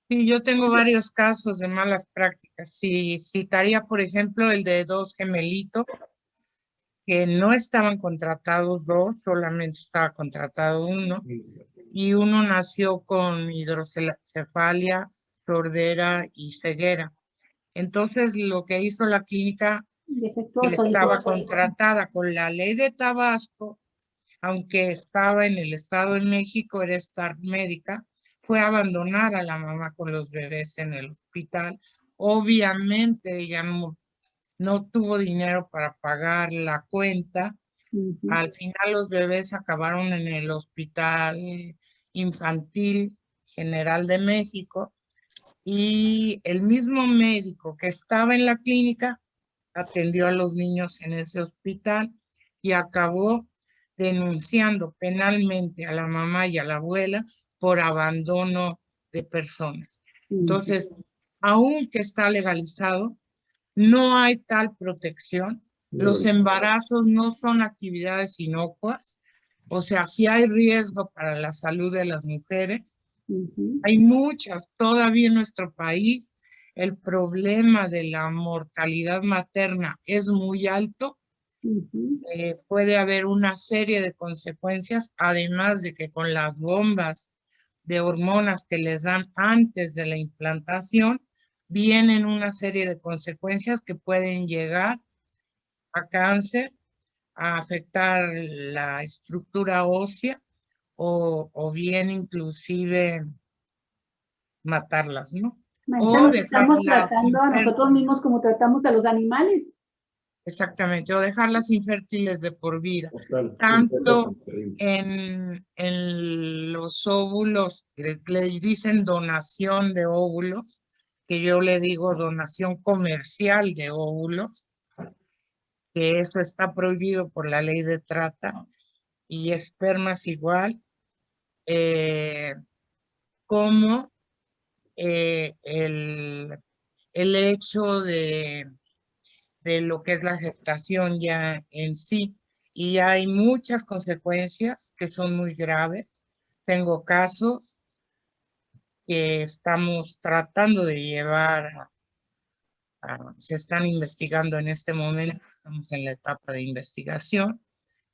Sí, yo tengo varios casos de malas prácticas. Sí, citaría, por ejemplo, el de dos gemelitos que no estaban contratados dos, solamente estaba contratado uno, y uno nació con hidrocefalia, sordera y ceguera. Entonces, lo que hizo la clínica, que estaba contratada con la ley de Tabasco, aunque estaba en el Estado de México, era Star Médica, fue abandonar a la mamá con los bebés en el hospital. Obviamente ella no tuvo dinero para pagar la cuenta. Al final los bebés acabaron en el Hospital Infantil General de México, y el mismo médico que estaba en la clínica atendió a los niños en ese hospital y acabó denunciando penalmente a la mamá y a la abuela por abandono de personas. Entonces, aunque está legalizado, no hay tal protección. Los embarazos no son actividades inocuas, o sea, sí hay riesgo para la salud de las mujeres. Hay muchas, todavía en nuestro país, el problema de la mortalidad materna es muy alto. Puede haber una serie de consecuencias, además de que con las bombas de hormonas que les dan antes de la implantación, vienen una serie de consecuencias que pueden llegar a cáncer, a afectar la estructura ósea, o bien inclusive matarlas, ¿no? Maestra, nos estamos tratando a nosotros mismos como tratamos a los animales. Exactamente, o dejarlas infértiles de por vida. Tanto en los óvulos, le dicen donación de óvulos, que yo le digo donación comercial de óvulos, que eso está prohibido por la ley de trata, y espermas igual, como el hecho de lo que es la gestación ya en sí. Y hay muchas consecuencias que son muy graves. Tengo casos que estamos tratando de llevar, se están investigando en este momento, estamos en la etapa de investigación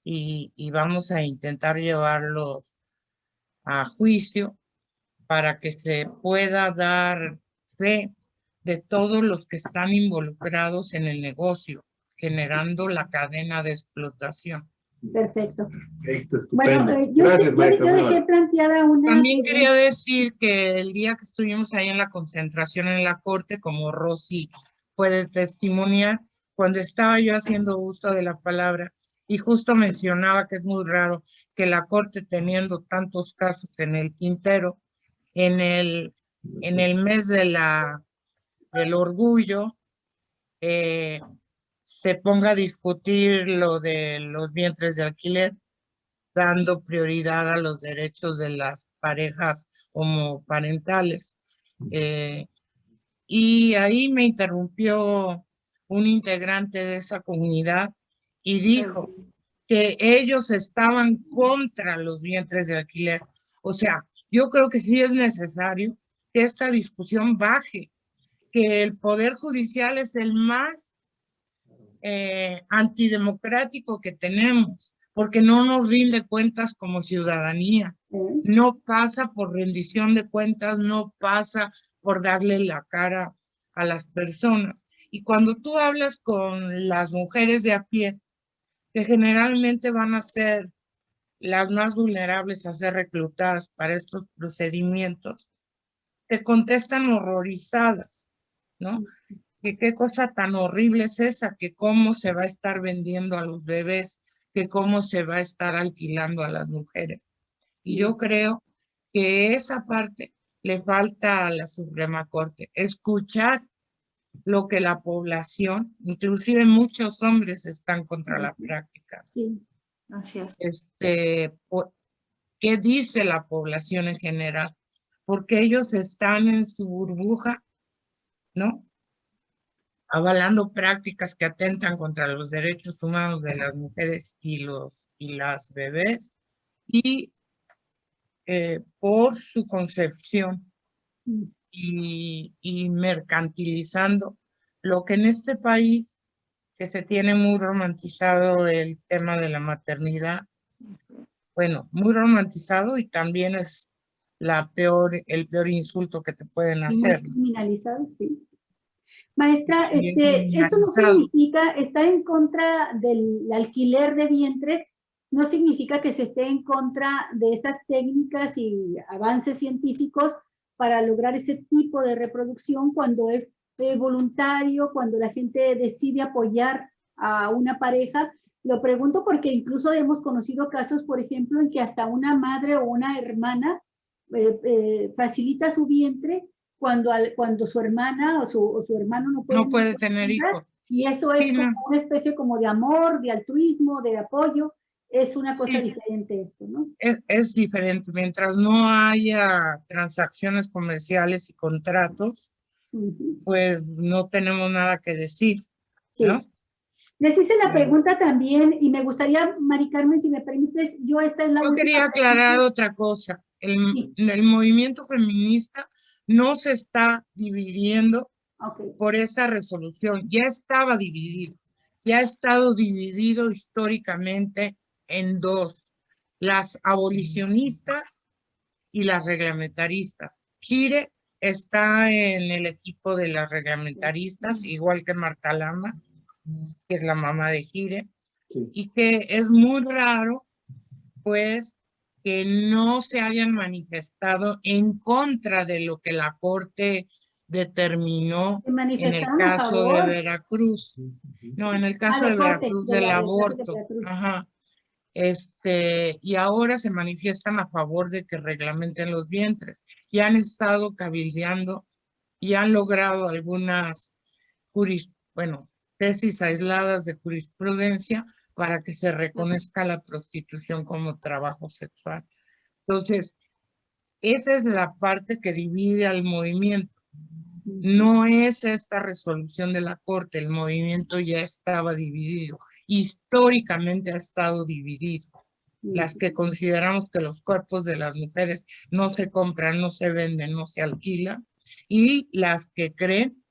y vamos a intentar llevarlos a juicio para que se pueda dar fe de todos los que están involucrados en el negocio, generando la cadena de explotación. Perfecto. Perfecto, Bueno, estupendo. yo Gracias, maestra. Muy dejé amable. planteada una... También quería decir que el día que estuvimos ahí en la concentración en la corte, como Rosy puede testimoniar, cuando estaba yo haciendo uso de la palabra y justo mencionaba que es muy raro que la corte, teniendo tantos casos en el tintero, en el mes del orgullo, se ponga a discutir lo de los vientres de alquiler, dando prioridad a los derechos de las parejas homoparentales. Y ahí me interrumpió un integrante de esa comunidad y dijo que ellos estaban contra los vientres de alquiler. O sea, yo creo que sí es necesario que esta discusión baje, que el Poder Judicial es el más antidemocrático que tenemos, porque no nos rinde cuentas como ciudadanía. No pasa por rendición de cuentas, no pasa por darle la cara a las personas. Y cuando tú hablas con las mujeres de a pie, que generalmente van a ser las más vulnerables a ser reclutadas para estos procedimientos, te contestan horrorizadas, ¿no? Que qué cosa tan horrible es esa, que cómo se va a estar vendiendo a los bebés, que cómo se va a estar alquilando a las mujeres. Y yo creo que esa parte le falta a la Suprema Corte, escuchar lo que la población, inclusive muchos hombres, están contra la práctica. Sí. Así es. ¿Qué dice la población en general? Porque ellos están en su burbuja, ¿no? Avalando prácticas que atentan contra los derechos humanos de las mujeres y las bebés, y por su concepción y mercantilizando lo que en este país, que se tiene muy romantizado el tema de la maternidad, bueno, muy romantizado, y también es el peor insulto que te pueden hacer. Muy criminalizado, sí. Maestra, Bien esto no criminalizado. significa estar en contra del alquiler de vientres, no significa que se esté en contra de esas técnicas y avances científicos para lograr ese tipo de reproducción cuando es voluntario, cuando la gente decide apoyar a una pareja. Lo pregunto porque incluso hemos conocido casos, por ejemplo, en que hasta una madre o una hermana facilita su vientre cuando su hermana o su hermano no puede tener hijos. Y eso es Sí, como no. una especie como de amor, de altruismo, de apoyo. Es una cosa diferente esto, ¿no? Es diferente. Mientras no haya transacciones comerciales y contratos, pues no tenemos nada que decir, ¿no? Sí. Les hice la pregunta también y me gustaría, Mari Carmen, si me permites, yo esta es la Yo última quería aclarar otra cosa. El movimiento feminista no se está dividiendo por esa resolución. Ya estaba dividido. Ya ha estado dividido históricamente en dos: las abolicionistas y las reglamentaristas. Gire está en el equipo de las reglamentaristas, igual que Marta Lama, que es la mamá de Gire, y que es muy raro, pues, que no se hayan manifestado en contra de lo que la Corte determinó en el caso de Veracruz. No, en el caso de Veracruz del aborto. Ajá. Y ahora se manifiestan a favor de que reglamenten los vientres. Y han estado cabildeando y han logrado algunas tesis aisladas de jurisprudencia para que se reconozca la prostitución como trabajo sexual. Entonces, esa es la parte que divide al movimiento. No es esta resolución de la Corte, el movimiento ya estaba dividido, históricamente ha estado dividido. Las que consideramos que los cuerpos de las mujeres no se compran, no se venden, no se alquilan, y las que creen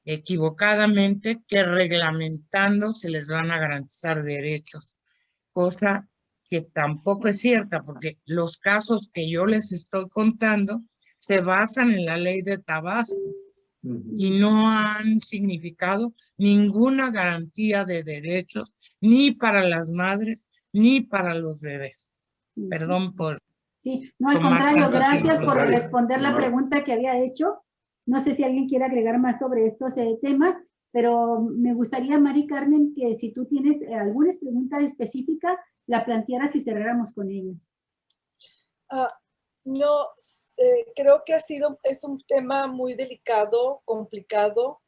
equivocadamente que reglamentando se les van a garantizar derechos, cosa que tampoco es cierta, porque los casos que yo les estoy contando se basan en la ley de Tabasco y no han significado ninguna garantía de derechos ni para las madres ni para los bebés. Perdón por... Sí, no, al tomar contrario, tanto gracias tiempo. por responder la pregunta que había hecho. No sé si alguien quiere agregar más sobre estos temas, pero me gustaría, Mari Carmen, que si tú tienes alguna pregunta específica, la plantearas y cerráramos con ella. No, creo que es un tema muy delicado, complicado,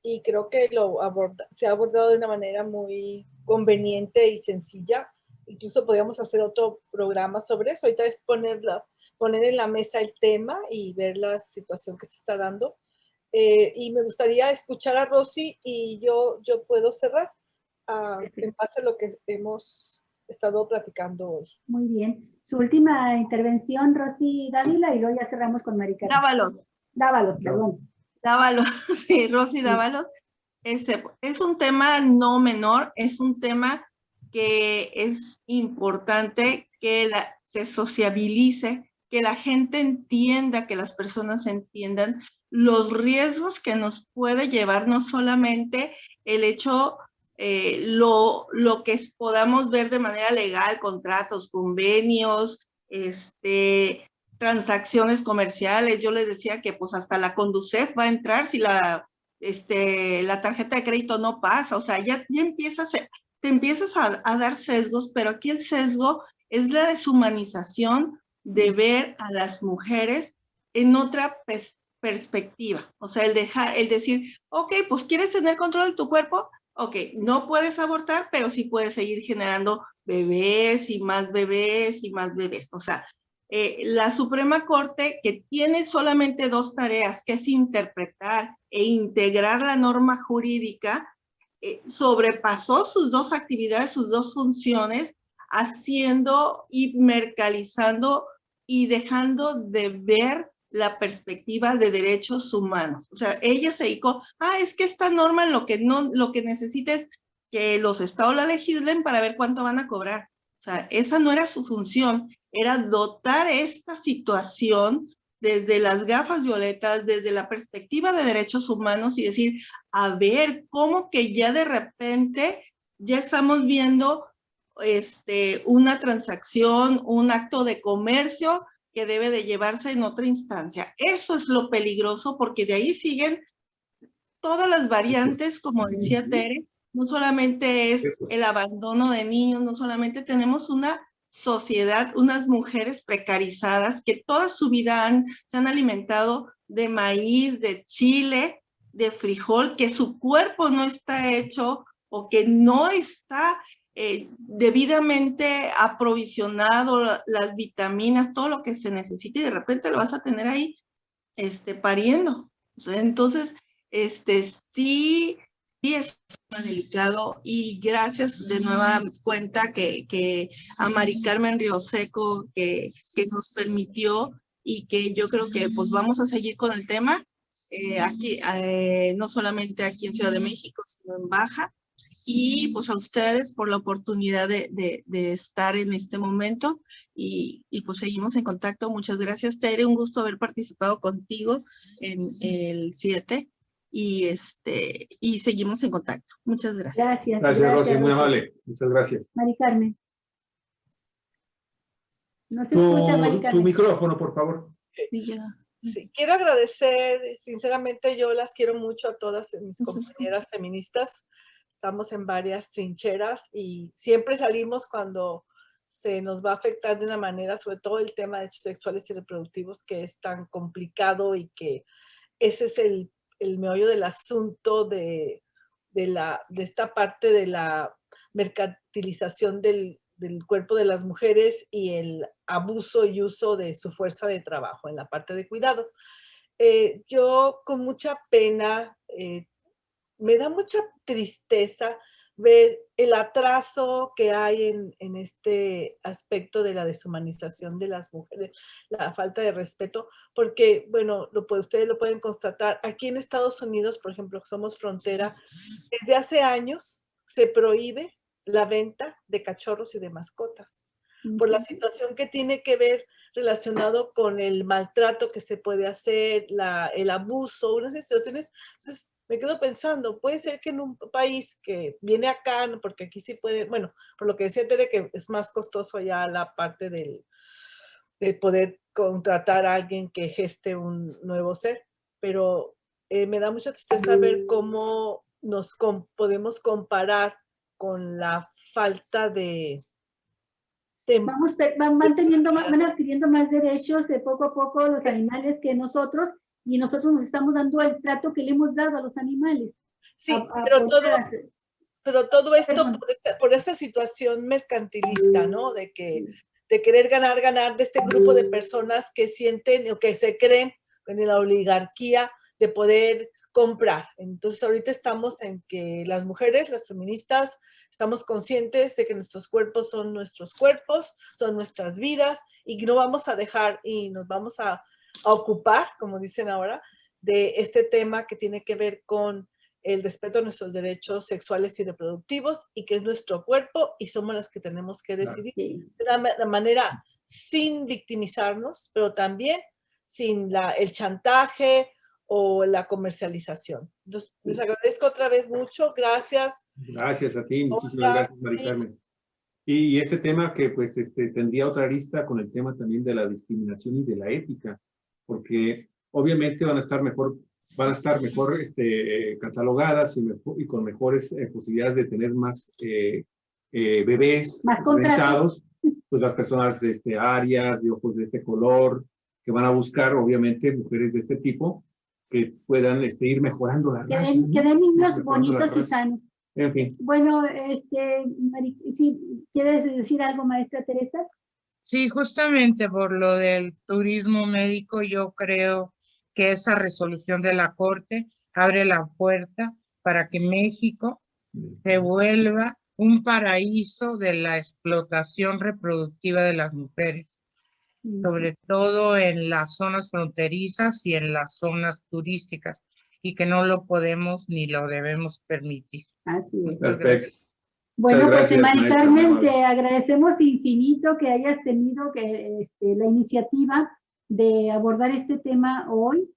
y creo que se ha abordado de una manera muy conveniente y sencilla. Incluso podríamos hacer otro programa sobre eso. Ahorita es poner en la mesa el tema y ver la situación que se está dando. Y me gustaría escuchar a Rosy y yo puedo cerrar en base a lo que hemos estado platicando hoy. Muy bien. Su última intervención, Rosy Dávila, y luego ya cerramos con Mari Carmen. Dávalos, perdón. Dávalos, sí, Rosy Dávalos. Es un tema no menor, es un tema que es importante que se sociabilice, que la gente entienda, que las personas entiendan los riesgos que nos puede llevar no solamente el hecho, lo que podamos ver de manera legal, contratos, convenios, transacciones comerciales. Yo les decía que pues hasta la Conducef va a entrar si la tarjeta de crédito no pasa. O sea, ya te empiezas a dar sesgos, pero aquí el sesgo es la deshumanización de ver a las mujeres en otra perspectiva. O sea, el decir, ok, pues quieres tener control de tu cuerpo, ok, no puedes abortar, pero sí puedes seguir generando bebés y más bebés y más bebés. O sea, la Suprema Corte, que tiene solamente dos tareas, que es interpretar e integrar la norma jurídica, sobrepasó sus dos actividades, sus dos funciones, haciendo y mercantilizando y dejando de ver la perspectiva de derechos humanos. O sea, ella se dedicó, es que esta norma lo que necesita es que los estados la legislen para ver cuánto van a cobrar. O sea, esa no era su función, era dotar esta situación desde las gafas violetas, desde la perspectiva de derechos humanos y decir, a ver, cómo que ya de repente ya estamos viendo una transacción, un acto de comercio que debe de llevarse en otra instancia. Eso es lo peligroso, porque de ahí siguen todas las variantes, como decía Tere. No solamente es el abandono de niños, no solamente tenemos una sociedad, unas mujeres precarizadas que toda su vida se han alimentado de maíz, de chile, de frijol, que su cuerpo no está hecho o que no está debidamente aprovisionado, las vitaminas, todo lo que se necesita, y de repente lo vas a tener ahí pariendo. Entonces, sí es muy delicado, y gracias de nueva cuenta que a Mari Carmen Rioseco que nos permitió, y que yo creo que pues vamos a seguir con el tema aquí, no solamente aquí en Ciudad de México, sino en Baja, y pues a ustedes por la oportunidad de estar en este momento, y pues seguimos en contacto. Muchas gracias, Tere, un gusto haber participado contigo en el 7, y seguimos en contacto. Muchas gracias. Gracias, Rosy, muy amable. Muchas gracias. Mari Carmen. No se escucha, Mari Carmen. Tu micrófono, por favor. Sí, quiero agradecer, sinceramente yo las quiero mucho a todas mis compañeras feministas. Estamos en varias trincheras y siempre salimos cuando se nos va a afectar de una manera, sobre todo el tema de derechos sexuales y reproductivos, que es tan complicado, y que ese es el meollo del asunto de esta parte de la mercantilización del cuerpo de las mujeres y el abuso y uso de su fuerza de trabajo en la parte de cuidados. Yo con mucha pena, me da mucha tristeza ver el atraso que hay en este aspecto de la deshumanización de las mujeres, la falta de respeto, porque, bueno, ustedes lo pueden constatar, aquí en Estados Unidos, por ejemplo, somos frontera, desde hace años se prohíbe la venta de cachorros y de mascotas, por la situación que tiene que ver relacionado con el maltrato que se puede hacer, el abuso, unas situaciones. Entonces, me quedo pensando, puede ser que en un país que viene acá, porque aquí sí puede, bueno, por lo que decía Tere, que es más costoso allá la parte de poder contratar a alguien que geste un nuevo ser, pero me da mucha tristeza ver cómo nos podemos comparar con la falta de van adquiriendo más derechos poco a poco los animales que nosotros, y nosotros nos estamos dando el trato que le hemos dado a los animales. Sí, pero todo esto por esta situación mercantilista, ¿no? De querer ganar de este grupo de personas que sienten o que se creen en la oligarquía de poder comprar. Entonces ahorita estamos en que las mujeres, las feministas, estamos conscientes de que nuestros cuerpos, son nuestras vidas, y no vamos a dejar y nos vamos a ocupar, como dicen ahora, de este tema que tiene que ver con el respeto a nuestros derechos sexuales y reproductivos, y que es nuestro cuerpo y somos las que tenemos que decidir de una manera sin victimizarnos, pero también sin el chantaje o la comercialización. Entonces, les agradezco otra vez mucho. Gracias. Gracias a ti. Muchísimas gracias, Mari Carmen. Y este tema que pues tendría otra arista con el tema también de la discriminación y de la ética, porque obviamente van a estar mejor catalogadas y con mejores posibilidades de tener más bebés conectados, pues las personas arias, de ojos de este color, que van a buscar obviamente mujeres de este tipo que puedan ir mejorando la raza. Que den niños bonitos y sanos. En fin. Bueno, ¿sí quieres decir algo, maestra Teresa? Sí, justamente por lo del turismo médico, yo creo que esa resolución de la Corte abre la puerta para que México se vuelva un paraíso de la explotación reproductiva de las mujeres, sobre todo en las zonas fronterizas y en las zonas turísticas, y que no lo podemos ni lo debemos permitir. Así es. Perfecto. Bueno, pues Mari Carmen, te agradecemos infinito que hayas tenido la iniciativa de abordar este tema hoy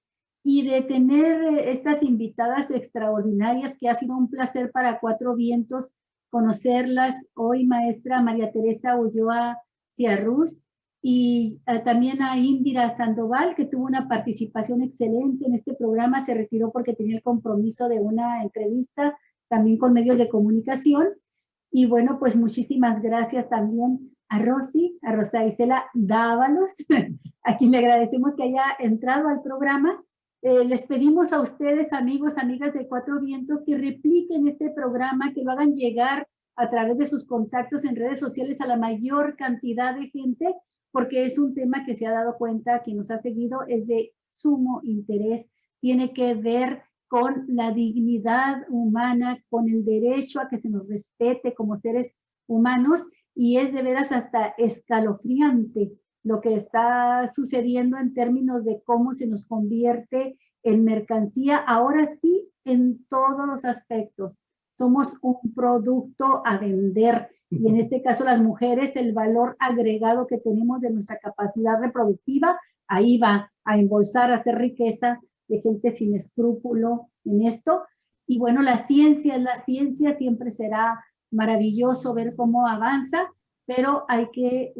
y de tener estas invitadas extraordinarias, que ha sido un placer para Cuatro Vientos conocerlas hoy, maestra María Teresa Ulloa Ciarrús, y también a Indira Sandoval, que tuvo una participación excelente en este programa. Se retiró porque tenía el compromiso de una entrevista también con medios de comunicación. Y bueno, pues muchísimas gracias también a Rosa Isela Dávalos, a quien le agradecemos que haya entrado al programa. Les pedimos a ustedes, amigos, amigas de Cuatro Vientos, que repliquen este programa, que lo hagan llegar a través de sus contactos en redes sociales a la mayor cantidad de gente, porque es un tema que se ha dado cuenta, quien nos ha seguido, es de sumo interés, tiene que ver con la dignidad humana, con el derecho a que se nos respete como seres humanos, y es de veras hasta escalofriante lo que está sucediendo en términos de cómo se nos convierte en mercancía, ahora sí, en todos los aspectos. Somos un producto a vender, y en este caso las mujeres, el valor agregado que tenemos de nuestra capacidad reproductiva, ahí va a embolsar, a hacer riqueza de gente sin escrúpulo en esto. Y bueno, la ciencia siempre será maravilloso ver cómo avanza, pero hay que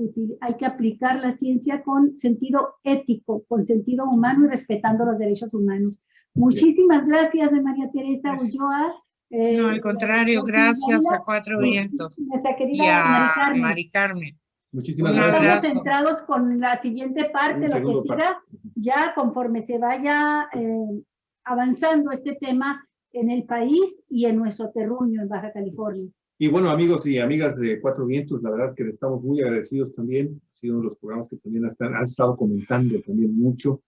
aplicar la ciencia con sentido ético, con sentido humano y respetando los derechos humanos. Muchísimas gracias, María Teresa Ulloa. No, al contrario, gracias a Cuatro Vientos nuestra querida y a Mari Carmen. Muchísimas gracias. gracias. Estamos centrados con la siguiente parte, lo que siga, ya conforme se vaya avanzando este tema, en el país y en nuestro terruño en Baja California. Y bueno, amigos y amigas de Cuatro Vientos, la verdad que les estamos muy agradecidos también. Ha sido uno de los programas que también han estado comentando también mucho.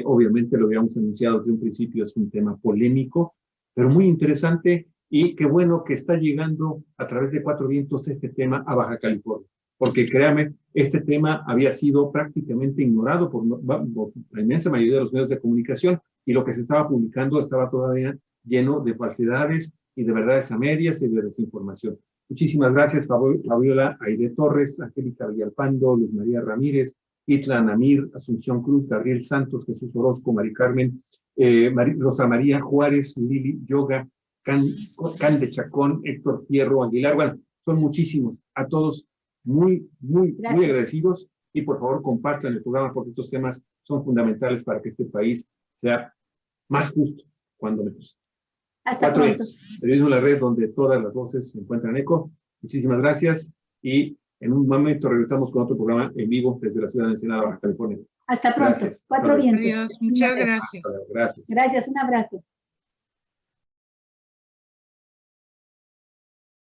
Obviamente lo habíamos anunciado desde un principio, es un tema polémico, pero muy interesante, y qué bueno que está llegando a través de Cuatro Vientos este tema a Baja California. Porque créame, este tema había sido prácticamente ignorado por la inmensa mayoría de los medios de comunicación, y lo que se estaba publicando estaba todavía lleno de falsedades y de verdades a medias y de desinformación. Muchísimas gracias, Fabiola Aide Torres, Angélica Villalpando, Luz María Ramírez, Itla Namir, Asunción Cruz, Gabriel Santos, Jesús Orozco, Mari Carmen, Rosa María Juárez, Lili Yoga, Can de Chacón, Héctor Fierro, Aguilar. Bueno, son muchísimos. A todos muy agradecidos, y por favor compartan el programa, porque estos temas son fundamentales para que este país sea más justo, cuando menos. Hasta pronto. Periodismo en la red, donde todas las voces se encuentran eco. Muchísimas gracias, y en un momento regresamos con otro programa en vivo desde la ciudad de Ensenada, Baja California. Hasta pronto. Gracias. Cuatro Vientos. Adiós, muchas gracias. Gracias. Gracias, un abrazo.